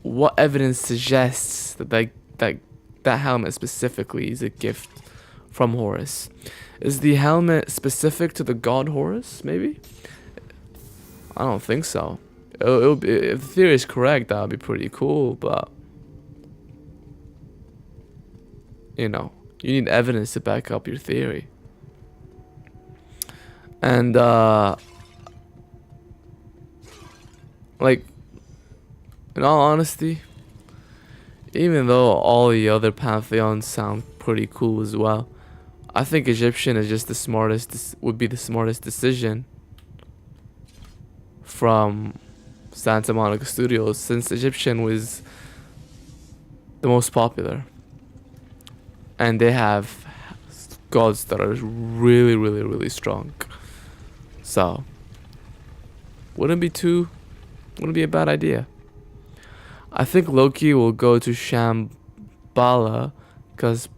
what evidence suggests that that helmet specifically is a gift from Horus? Is the helmet specific to the god Horus, maybe? I don't think so. If the theory is correct, that would be pretty cool, but you need evidence to back up your theory. And like, in all honesty, even though all the other pantheons sound pretty cool as well, I think Egyptian is just would be the smartest decision from Santa Monica Studios, since Egyptian was the most popular, and they have gods that are really, really, really strong. So wouldn't be a bad idea. I think Loki will go to Shambhala because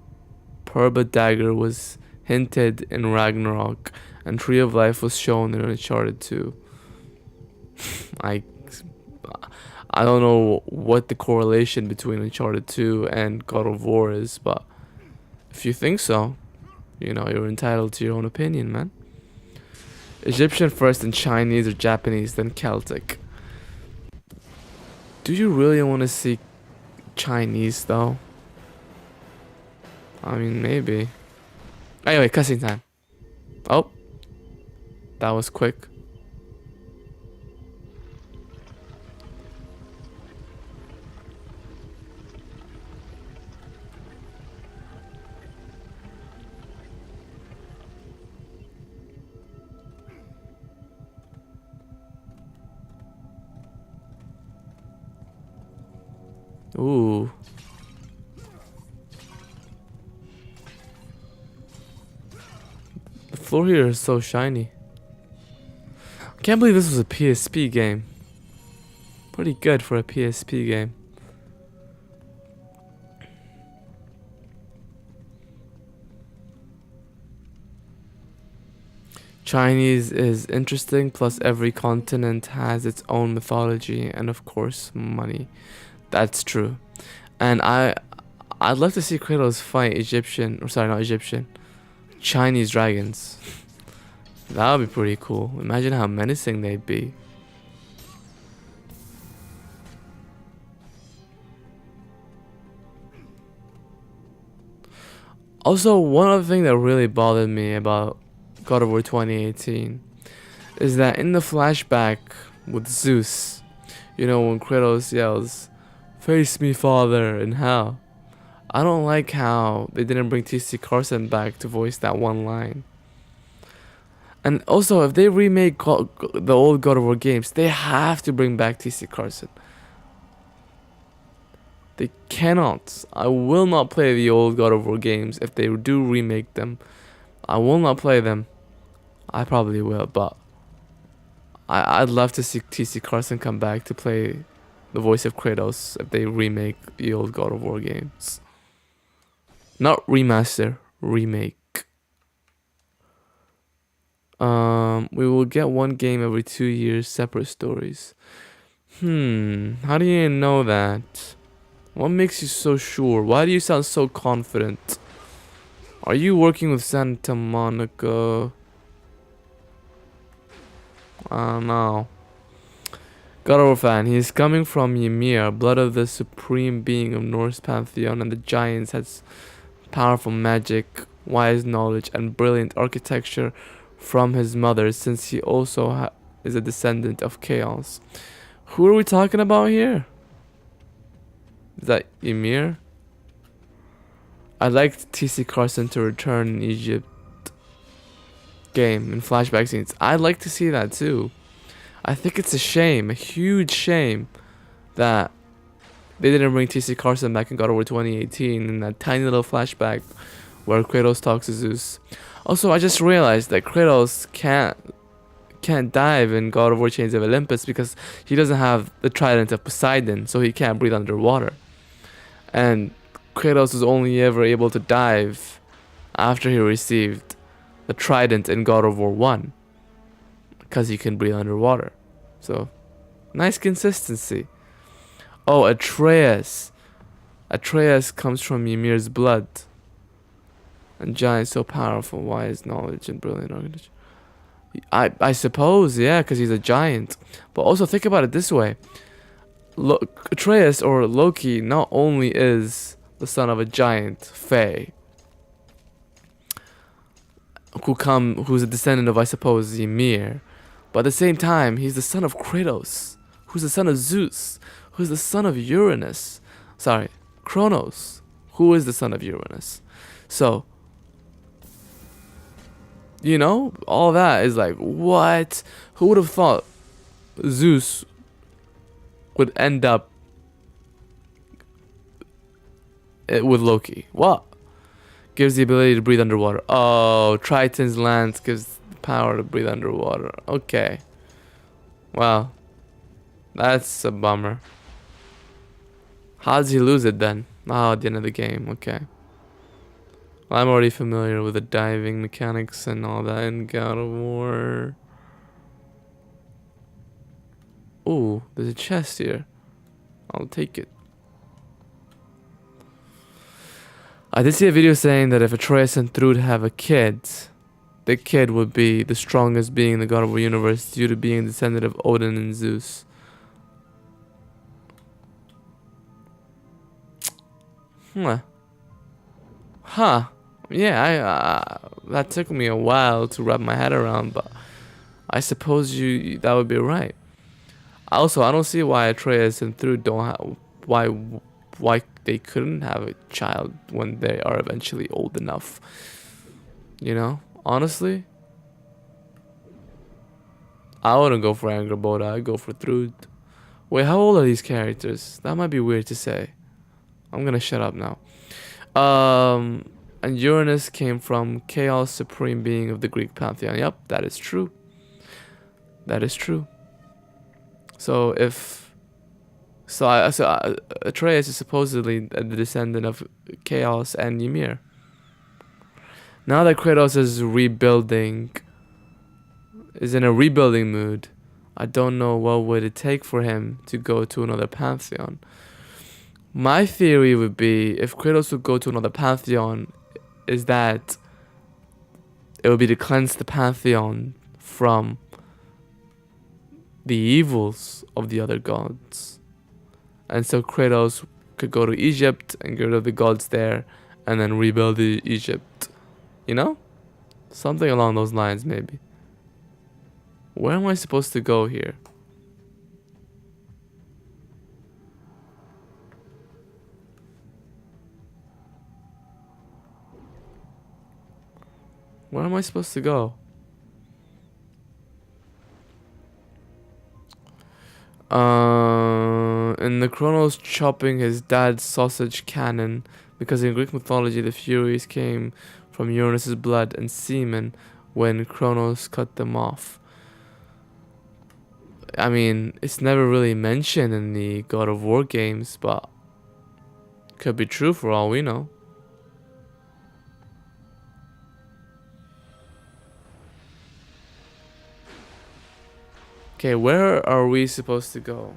Purba Dagger was hinted in Ragnarok, and Tree of Life was shown in Uncharted 2. I don't know what the correlation between Uncharted 2 and God of War is, but if you think so, you're entitled to your own opinion, man. Egyptian first, then Chinese or Japanese, then Celtic. Do you really want to see Chinese though? I mean, maybe. Anyway, cussing time. Oh, that was quick. Ooh. floor here is so shiny. I can't believe this was a PSP game. Pretty good for a PSP game. Chinese is interesting, plus every continent has its own mythology and of course money. That's true. And I'd love to see Kratos fight Egyptian, or sorry, not Egyptian, Chinese dragons. That would be pretty cool. Imagine how menacing they'd be. Also, one other thing that really bothered me about God of War 2018 is that in the flashback with Zeus, you know, when Kratos yells, "Face me, father," in hell. I don't like how they didn't bring T.C. Carson back to voice that one line. And also, if they remake the old God of War games, they have to bring back T.C. Carson. They cannot. I will not play the old God of War games if they do remake them. I will not play them. I probably will, but I'd love to see T.C. Carson come back to play the voice of Kratos if they remake the old God of War games. Not remaster, remake. We will get one game every 2 years, separate stories. How do you know that? What makes you so sure? Why do you sound so confident? Are you working with Santa Monica? I don't know. God of War fan. He is coming from Ymir, blood of the supreme being of Norse pantheon, and the giants has powerful magic, wise knowledge, and brilliant architecture from his mother, since he also is a descendant of chaos. Who are we talking about here? Is that Ymir? I'd like T.C. Carson to return in Egypt game in flashback scenes. I'd like to see that too. I think it's a shame, a huge shame, that they didn't bring T.C. Carson back in God of War 2018 in that tiny little flashback where Kratos talks to Zeus. Also, I just realized that Kratos can't dive in God of War Chains of Olympus because he doesn't have the trident of Poseidon, so he can't breathe underwater. And Kratos was only ever able to dive after he received the trident in God of War 1 because he can breathe underwater. So, nice consistency. Oh, Atreus. Atreus comes from Ymir's blood. And giant so powerful, wise knowledge and brilliant architecture. I suppose, yeah, because he's a giant. But also think about it this way. Atreus or Loki not only is the son of a giant Fae, who's a descendant of, I suppose, Ymir, but at the same time, he's the son of Kratos, who's the son of Zeus, who's the son of Uranus. Sorry, Kronos, who is the son of Uranus. So, you know, all that is like, what? Who would have thought Zeus would end up with Loki? What? Gives the ability to breathe underwater. Oh, Triton's lance gives the power to breathe underwater. Okay. Well, that's a bummer. How does he lose it then? Oh, at the end of the game. Okay. Well, I'm already familiar with the diving mechanics and all that in God of War. Ooh, there's a chest here. I'll take it. I did see a video saying that if Atreus and Thrud have a kid, the kid would be the strongest being in the God of War universe due to being descendant of Odin and Zeus. Huh. Yeah, that took me a while to wrap my head around, but I suppose that would be right. Also, I don't see why Atreus and Thrud don't have why they couldn't have a child when they are eventually old enough. You know, honestly, I wouldn't go for Angrboda. I'd go for Thrud. Wait, how old are these characters? That might be weird to say. I'm gonna shut up now. And Uranus came from Chaos, supreme being of the Greek pantheon. Yep, that is true. That is true. So Atreus is supposedly the descendant of Chaos and Ymir. Now that Kratos is in a rebuilding mood, I don't know what would it take for him to go to another pantheon. My theory would be, if Kratos would go to another pantheon, is that it would be to cleanse the pantheon from the evils of the other gods. And so Kratos could go to Egypt and get rid of the gods there and then rebuild Egypt. You know? Something along those lines, maybe. Where am I supposed to go here? Where am I supposed to go? In the Kronos chopping his dad's sausage cannon, because in Greek mythology the Furies came from Uranus' blood and semen when Kronos cut them off. I mean, it's never really mentioned in the God of War games, but could be true for all we know. Okay, where are we supposed to go?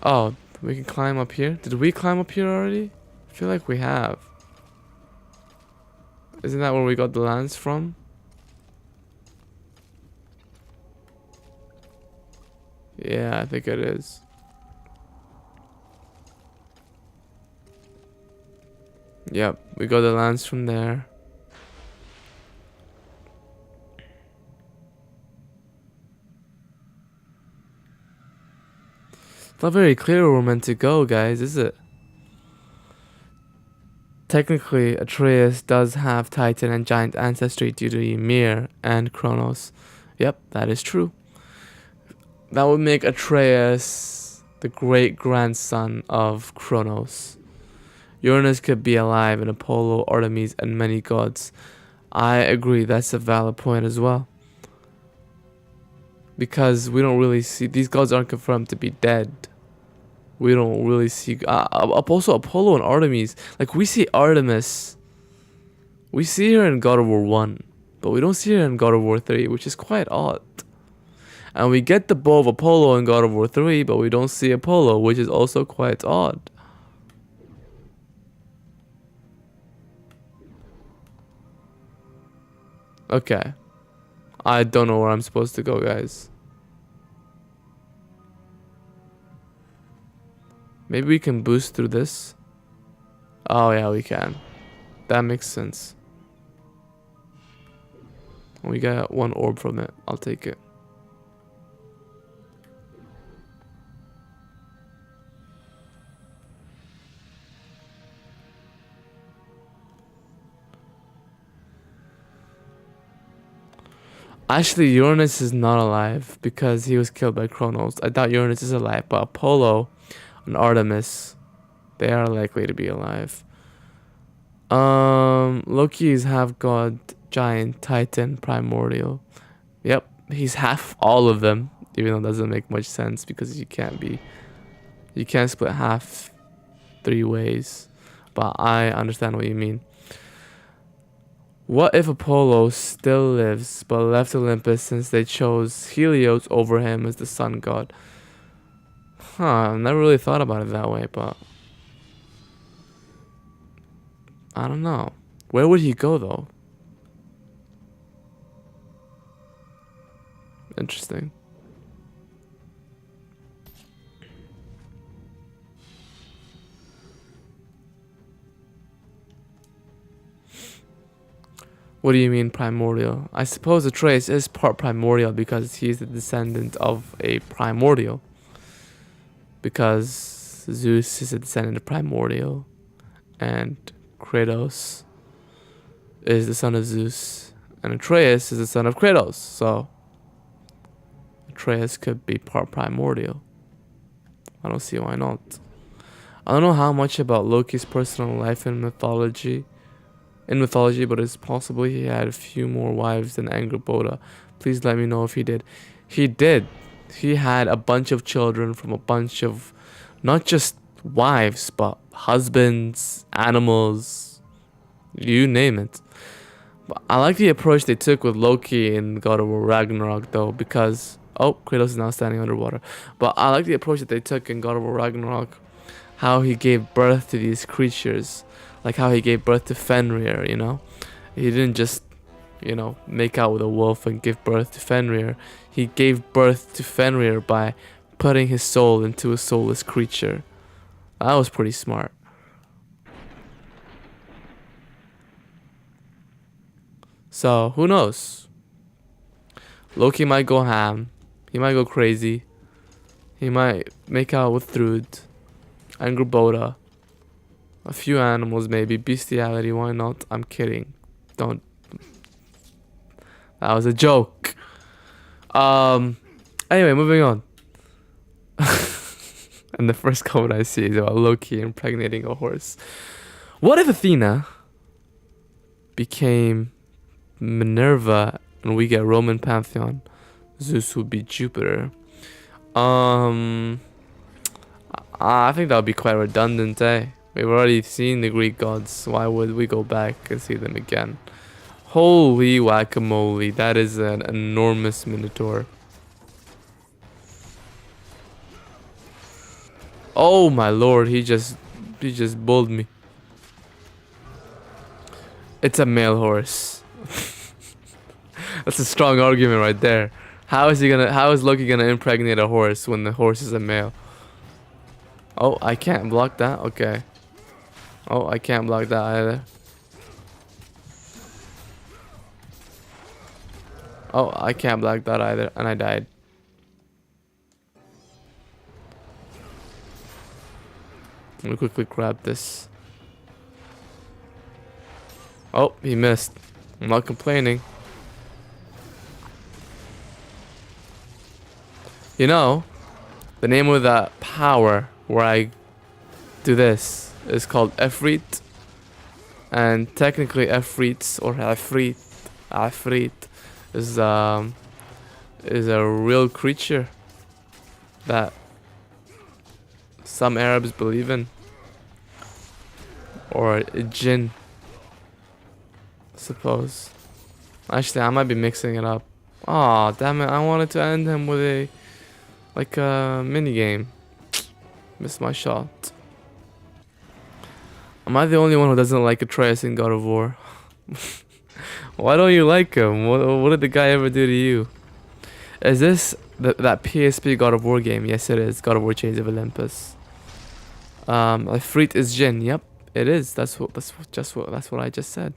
Oh, we can climb up here? Did we climb up here already? I feel like we have. Isn't that where we got the lance from? Yeah, I think it is. Yep, we got the lance from there. It's not very clear where we're meant to go, guys, is it? Technically, Atreus does have Titan and Giant ancestry due to Ymir and Kronos. Yep, that is true. That would make Atreus the great-grandson of Kronos. Uranus could be alive in Apollo, Artemis, and many gods. I agree, that's a valid point as well. Because we don't really see, these gods aren't confirmed to be dead. We don't really see, also Apollo and Artemis, like we see Artemis, we see her in God of War 1, but we don't see her in God of War 3, which is quite odd. And we get the bow of Apollo in God of War 3, but we don't see Apollo, which is also quite odd. Okay. I don't know where I'm supposed to go, guys. Maybe we can boost through this. Oh yeah, we can. That makes sense. We got one orb from it. I'll take it. Actually, Uranus is not alive because he was killed by Kronos. I doubt Uranus is alive, but Apollo and Artemis, they are likely to be alive. Loki is half god, giant, titan, primordial. Yep, he's half all of them, even though it doesn't make much sense because you can't split half 3 ways. But I understand what you mean. What if Apollo still lives but left Olympus since they chose Helios over him as the sun god? Huh, I've never really thought about it that way, but I don't know. Where would he go though? Interesting. What do you mean primordial? I suppose Atreus is part primordial because he's the descendant of a primordial. Because Zeus is a descendant of primordial. And Kratos is the son of Zeus. And Atreus is the son of Kratos. So Atreus could be part primordial. I don't see why not. I don't know how much about Loki's personal life in mythology, but it's possible he had a few more wives than Angrboda. Please let me know if he did. He did. He had a bunch of children from a bunch of, not just wives, but husbands, animals, you name it. But I like the approach they took with Loki in God of War Ragnarok, though, because Kratos is now standing underwater. But I like the approach that they took in God of War Ragnarok, how he gave birth to these creatures, like how he gave birth to Fenrir. You know, he didn't just, make out with a wolf and give birth to Fenrir. He gave birth to Fenrir by putting his soul into a soulless creature. That was pretty smart. So, who knows? Loki might go ham. He might go crazy. He might make out with Thrud, Angrboda, a few animals maybe. Bestiality, why not? I'm kidding. Don't. That was a joke. Anyway, moving on. And the first comment I see is about Loki impregnating a horse. What if Athena became Minerva and we get Roman pantheon? Zeus would be Jupiter. I think that would be quite redundant, eh? We've already seen the Greek gods. Why would we go back and see them again? Holy whack-a-mole, that is an enormous minotaur. Oh my lord, he just bulled me. It's a male horse. That's a strong argument right there. How is Loki gonna impregnate a horse when the horse is a male? Oh, I can't block that. Okay. Oh, I can't block that either. Oh, I can't block that either, and I died. Let me quickly grab this. Oh, he missed. I'm not complaining. You know, the name of that power where I do this is called Efreet. And technically Efreets or Afrit is a real creature that some Arabs believe in. Or a jinn, I suppose. Actually, I might be mixing it up. Aw, damn it, I wanted to end him with a mini game. Missed my shot. Am I the only one who doesn't like Atreus in God of War? Why don't you like him? What did the guy ever do to you? Is this that PSP God of War game? Yes, it is. God of War Chains of Olympus. Ifrit is Jinn. Yep, it is. That's what I just said.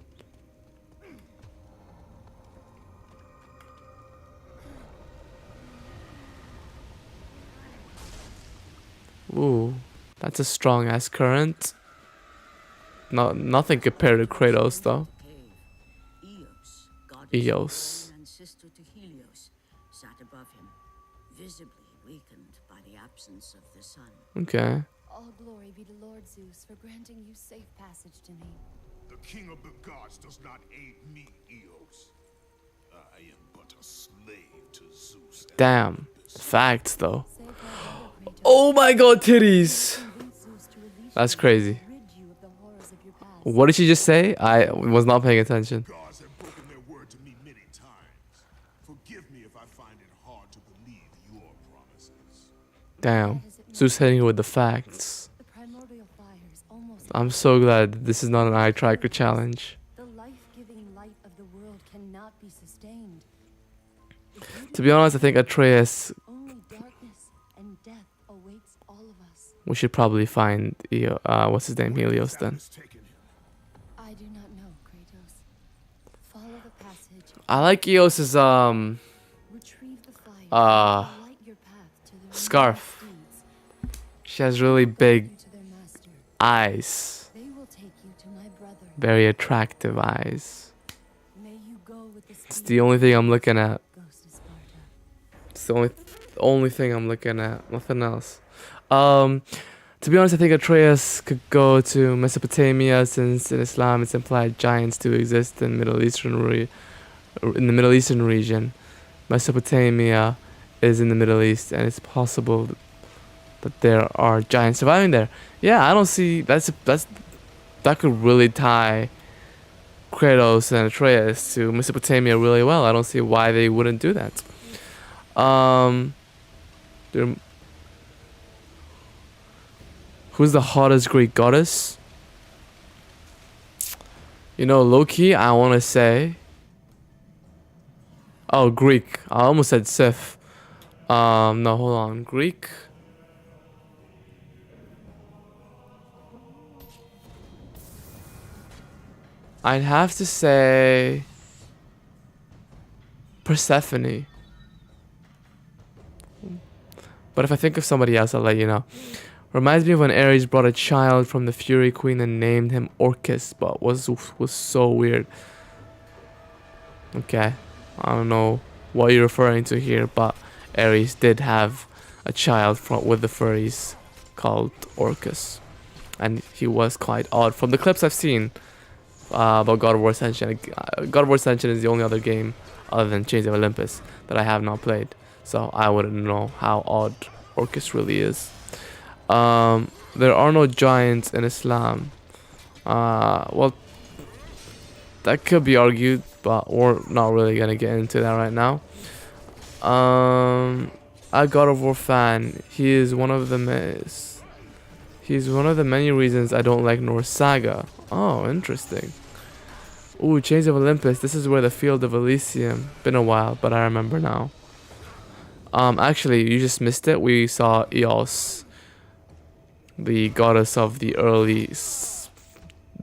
Ooh, that's a strong ass current. Nothing compared to Kratos though. Eos. And sister to Helios, sat above him, visibly weakened by the absence of the sun. Okay. All glory be to Lord Zeus for granting you safe passage to me. The king of the gods does not aid me, Eos. I am but a slave to Zeus. Damn. Facts though. Oh my god, titties. That's crazy. What did she just say? I was not paying attention. Gods have broken their word to me many times. Forgive me if I find it hard to believe your promises. Damn. Zeus hitting her with the facts. I'm so glad this is not an eye tracker challenge. The life-giving light of the world cannot be sustained. To be honest, I think Atreus, Only darkness and death awaits all of us. we should probably find what's his name, Helios then. I do not know, Kratos. Follow the passage. I like Eos's Retrieve the fire. Light your path to the scarf. steeds. She has really big To their master. eyes. They will take you to my brother. Very attractive eyes. May you go with the It's steeds, the only thing I'm looking at. Ghost of Sparta. It's the only thing I'm looking at. Nothing else. To be honest, I think Atreus could go to Mesopotamia, since in Islam it's implied giants do exist in in the Middle Eastern region. Mesopotamia is in the Middle East, and it's possible that there are giants surviving there. Yeah, I don't see that could really tie Kratos and Atreus to Mesopotamia really well. I don't see why they wouldn't do that. There- Who's the hottest Greek goddess? You know, low-key, I want to say... Oh, Greek. I almost said Sif. No, hold on. Greek. I'd have to say... Persephone. But if I think of somebody else, I'll let you know. Reminds me of when Ares brought a child from the Fury Queen and named him Orcus, but was so weird. Okay, I don't know what you're referring to here, but Ares did have a child with the furries called Orcus, and he was quite odd. From the clips I've seen about God of War Ascension, God of War Ascension is the only other game other than Chains of Olympus that I have not played, so I wouldn't know how odd Orcus really is. There are no giants in Islam. Well, that could be argued, but we're not really gonna get into that right now. A God of War fan. He's one of the many reasons I don't like Norse saga. Oh, interesting. Ooh, Chains of Olympus. This is where the Field of Elysium. Been a while, but I remember now. Actually, you just missed it. We saw Eos, the goddess of the early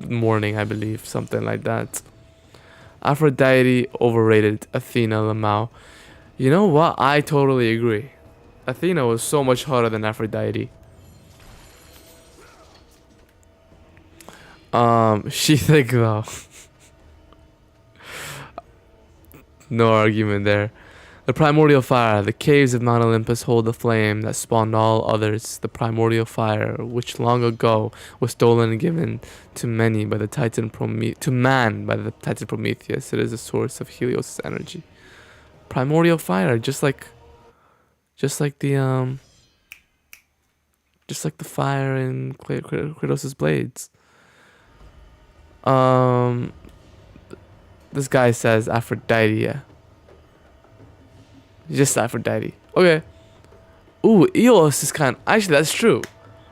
morning, I believe, something like that. Aphrodite overrated. Athena, Lamau. You know what? I totally agree. Athena was so much hotter than Aphrodite. She thick though. No argument there. The primordial fire. The caves of Mount Olympus hold the flame that spawned all others. The primordial fire, which long ago was stolen and given to many by the Titan Prometheus. It is a source of Helios' energy. Primordial fire, just like the fire in Kratos' blades. This guy says Aphrodite. Just Aphrodite. Okay. Ooh, Eos is actually, that's true.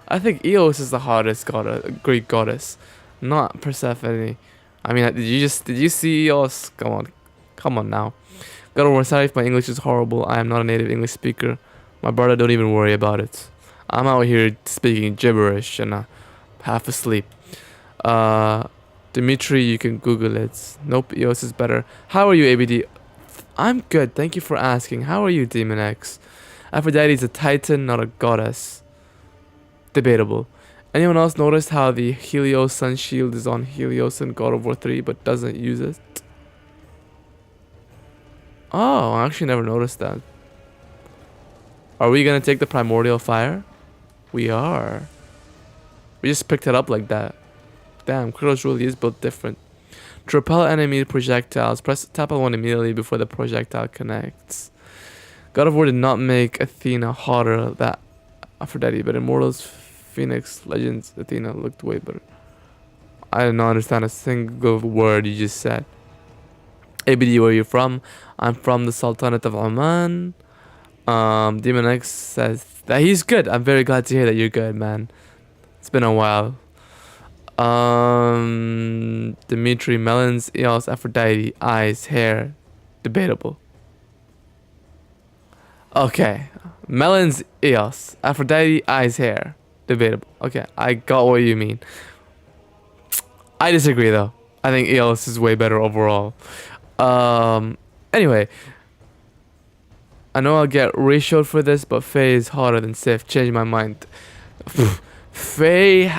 I think Eos is the hottest Greek goddess, not Persephone. I mean, did you see Eos? Come on now. God of War, sorry if my English is horrible. I am not a native English speaker. My brother, don't even worry about it. I'm out here speaking gibberish and half asleep. Dimitri, you can Google it. Nope, Eos is better. How are you, ABD? I'm good, thank you for asking. How are you, Demon X? Aphrodite is a titan, not a goddess. Debatable. Anyone else noticed how the Helios sun shield is on Helios in God of War 3 but doesn't use it? Oh, I actually never noticed that. Are we gonna take the primordial fire? We are. We just picked it up like that. Damn, Kratos really is built different. To repel enemy projectiles, press tap L1 immediately before the projectile connects. God of War did not make Athena hotter than Aphrodite, but Immortals, Phoenix, Legends, Athena looked way better. I did not understand a single word you just said. ABD, where are you from? I'm from the Sultanate of Oman. Demon X says that he's good. I'm very glad to hear that you're good, man. It's been a while. Dimitri, melons, Eos, Aphrodite, eyes, hair, debatable. Okay, melons, Eos, Aphrodite, eyes, hair, debatable. Okay, I got what you mean. I disagree though. I think Eos is way better overall. Anyway, I know I'll get ratioed for this, but Faye is hotter than Sif. Change my mind. Faye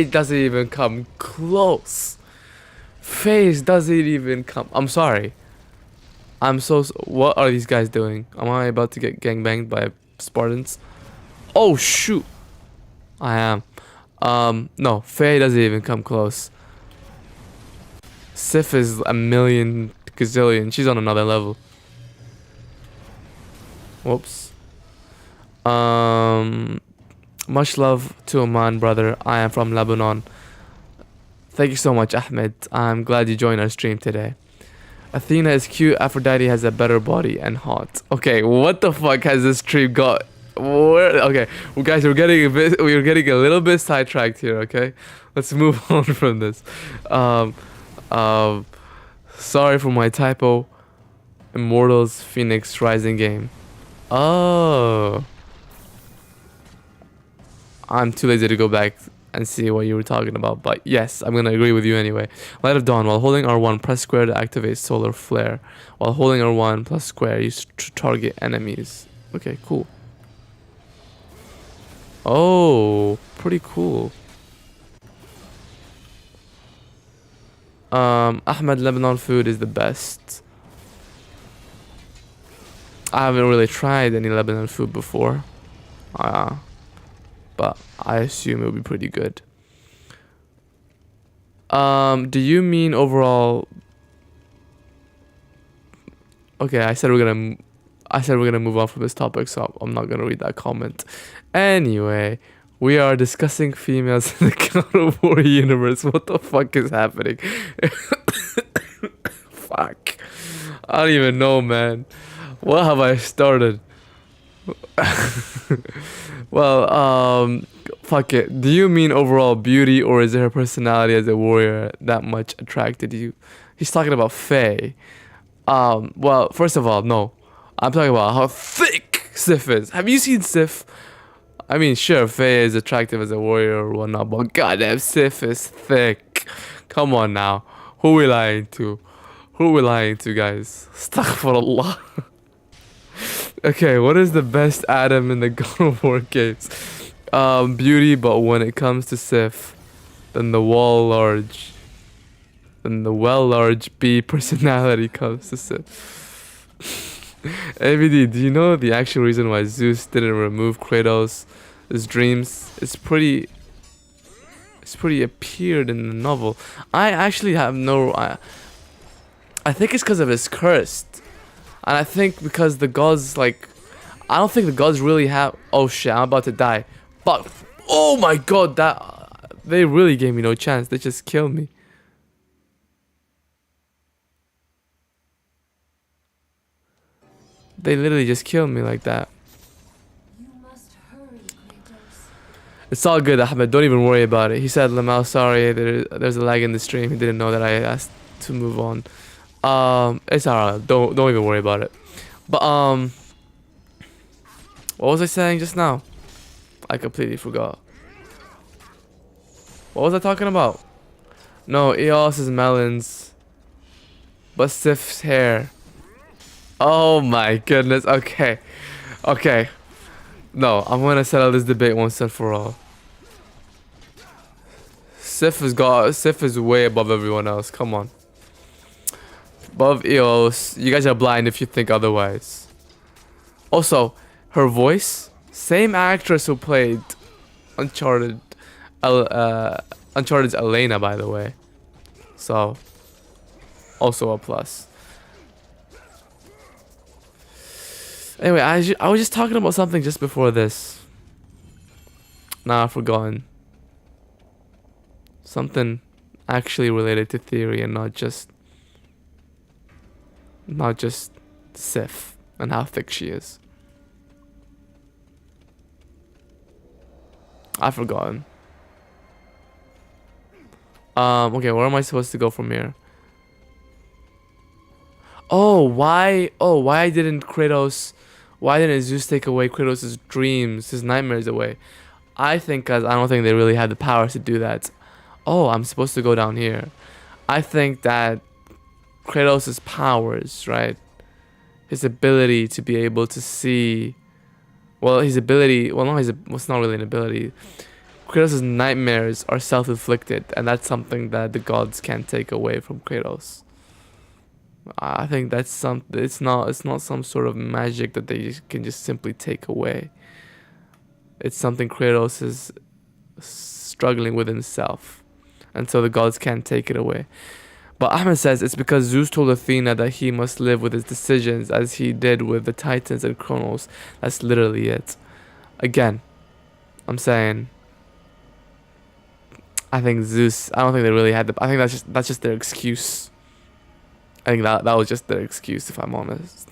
doesn't even come close. Faye doesn't even come. I'm sorry. What are these guys doing? Am I about to get gangbanged by Spartans? Oh shoot. I am. No, Faye doesn't even come close. Sif is a million gazillion. She's on another level. Whoops. Much love to Oman, brother. I am from Lebanon. Thank you so much, Ahmed. I'm glad you joined our stream today. Athena is cute. Aphrodite has a better body and hot. Okay, what the fuck has this stream got? Okay, well, guys, we're getting a little bit sidetracked here. Okay, let's move on from this. Sorry for my typo. Immortals Phoenix Rising game. Oh, I'm too lazy to go back and see what you were talking about, but yes, I'm gonna agree with you anyway. Light of Dawn. While holding R1, press square to activate solar flare. While holding R1 plus square, use to target enemies. Okay, cool. Oh, pretty cool. Ahmed, Lebanon food is the best. I haven't really tried any Lebanon food before. But I assume it'll be pretty good. Do you mean overall? Okay, I said we're gonna move on from this topic, so I'm not gonna read that comment. Anyway, we are discussing females in the God of War universe. What the fuck is happening? Fuck. I don't even know, man. What have I started? Well, fuck it. Do you mean overall beauty, or is it her personality as a warrior that much attracted you? He's talking about Faye. Well, first of all, no. I'm talking about how thick Sif is. Have you seen Sif? I mean, sure, Faye is attractive as a warrior or whatnot, but goddamn, Sif is thick. Come on now. Who we lying to? Who we lying to, guys? Astaghfirullah. Okay, what is the best Adam in the God of War games? Beauty, but when it comes to Sif, then the well-large B personality comes to Sif. AVD, do you know the actual reason why Zeus didn't remove Kratos' dreams? It's pretty appeared in the novel. I actually have no... I think it's because of his curse. And I think because the gods, like... I don't think the gods really have... Oh shit, I'm about to die. But... Oh my god, that... They really gave me no chance. They just killed me. They literally just killed me like that. You must hurry, Kratos. It's all good, Ahmed. Don't even worry about it. He said, Lamal, sorry, there's a lag in the stream. He didn't know that I asked to move on. It's alright. Don't even worry about it. But what was I saying just now? I completely forgot. What was I talking about? No, Eos is melons, but Sif's hair. Oh my goodness. Okay. No, I'm gonna settle this debate once and for all. Sif is way above everyone else. Come on. Above Eos. You guys are blind if you think otherwise. Also, her voice, same actress who played Uncharted's Elena, by the way. So, also a plus. Anyway, I was just talking about something just before this. Nah, I've forgotten. Something actually related to theory and not just Sif and how thick she is. I've forgotten. Okay, where am I supposed to go from here? Why didn't Zeus take away Kratos' dreams, his nightmares away? I think because I don't think they really had the power to do that. Oh, I'm supposed to go down here. I think that Kratos' powers, right? His ability to be able to see... Well, it's not really an ability. Kratos' nightmares are self-inflicted, and that's something that the gods can't take away from Kratos. I think that's it's not some sort of magic that they can just simply take away. It's something Kratos struggling with himself, and so the gods can't take it away. But Ahmed says it's because Zeus told Athena that he must live with his decisions as he did with the Titans and Kronos. That's literally it. Again, I'm saying I think Zeus, I don't think they really had I think that's just their excuse. I think that was just their excuse, if I'm honest.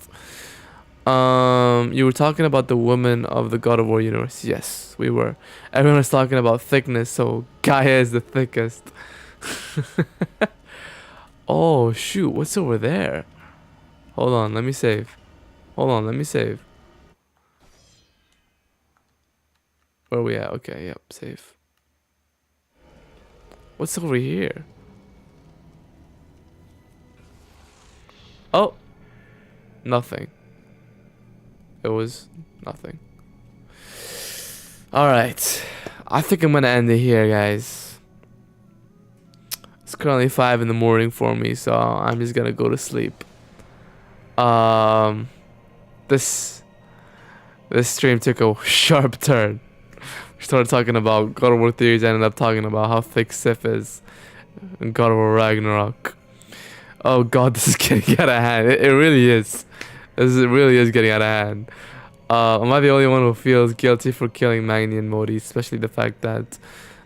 You were talking about the woman of the God of War universe. Yes, we were. Everyone was talking about thickness, so Gaia is the thickest. Oh shoot, what's over there? Hold on, let me save. Hold on, let me save. Where are we at? Okay, yep, save. What's over here? Oh, nothing. It was nothing. Alright, I think I'm gonna end it here, guys. It's currently 5 in the morning for me, so I'm just gonna go to sleep. This stream took a sharp turn. We started talking about God of War theories, ended up talking about how thick Sif is in God of War Ragnarok. Oh god, this is getting out of hand. It really is. It really is getting out of hand. Am I the only one who feels guilty for killing Magni and Modi, especially the fact that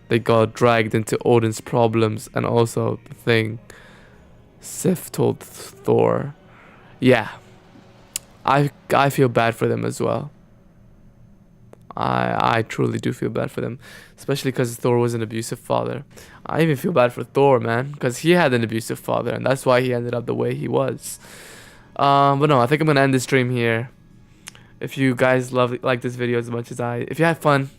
they got dragged into Odin's problems, and also the thing Sif told Thor. Yeah, I feel bad for them as well. I truly do feel bad for them, especially because Thor was an abusive father. I even feel bad for Thor, man, because he had an abusive father, and that's why he ended up the way he was. But no, I think I'm gonna end the stream here. If you guys like this video as much as if you had fun,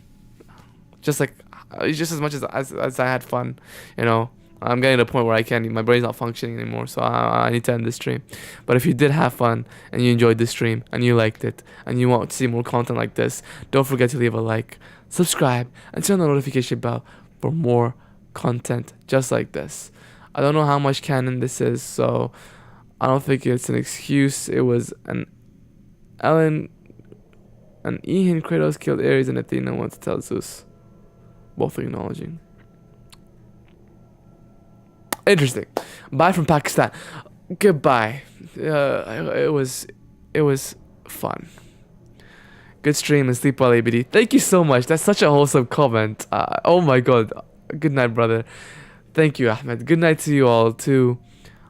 just as much as I had fun, you know, I'm getting to a point where my brain's not functioning anymore, so I need to end the stream. But if you did have fun and you enjoyed the stream and you liked it and you want to see more content like this, don't forget to leave a like, subscribe, and turn on the notification bell for more content just like this. I don't know how much canon this is, so I don't think it's an excuse. It was an Ehan Kratos killed Ares and Athena wants to tell Zeus. Both acknowledging. Interesting. Bye from Pakistan. Goodbye. It was fun. Good stream and sleep well, ABD. Thank you so much. That's such a wholesome comment. Oh my god. Good night, brother. Thank you, Ahmed. Good night to you all too.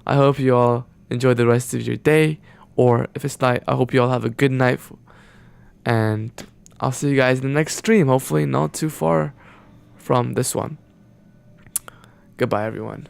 I hope you all enjoy the rest of your day, or if it's night, I hope you all have a good night. And I'll see you guys in the next stream. Hopefully not too far from this one. Goodbye, everyone.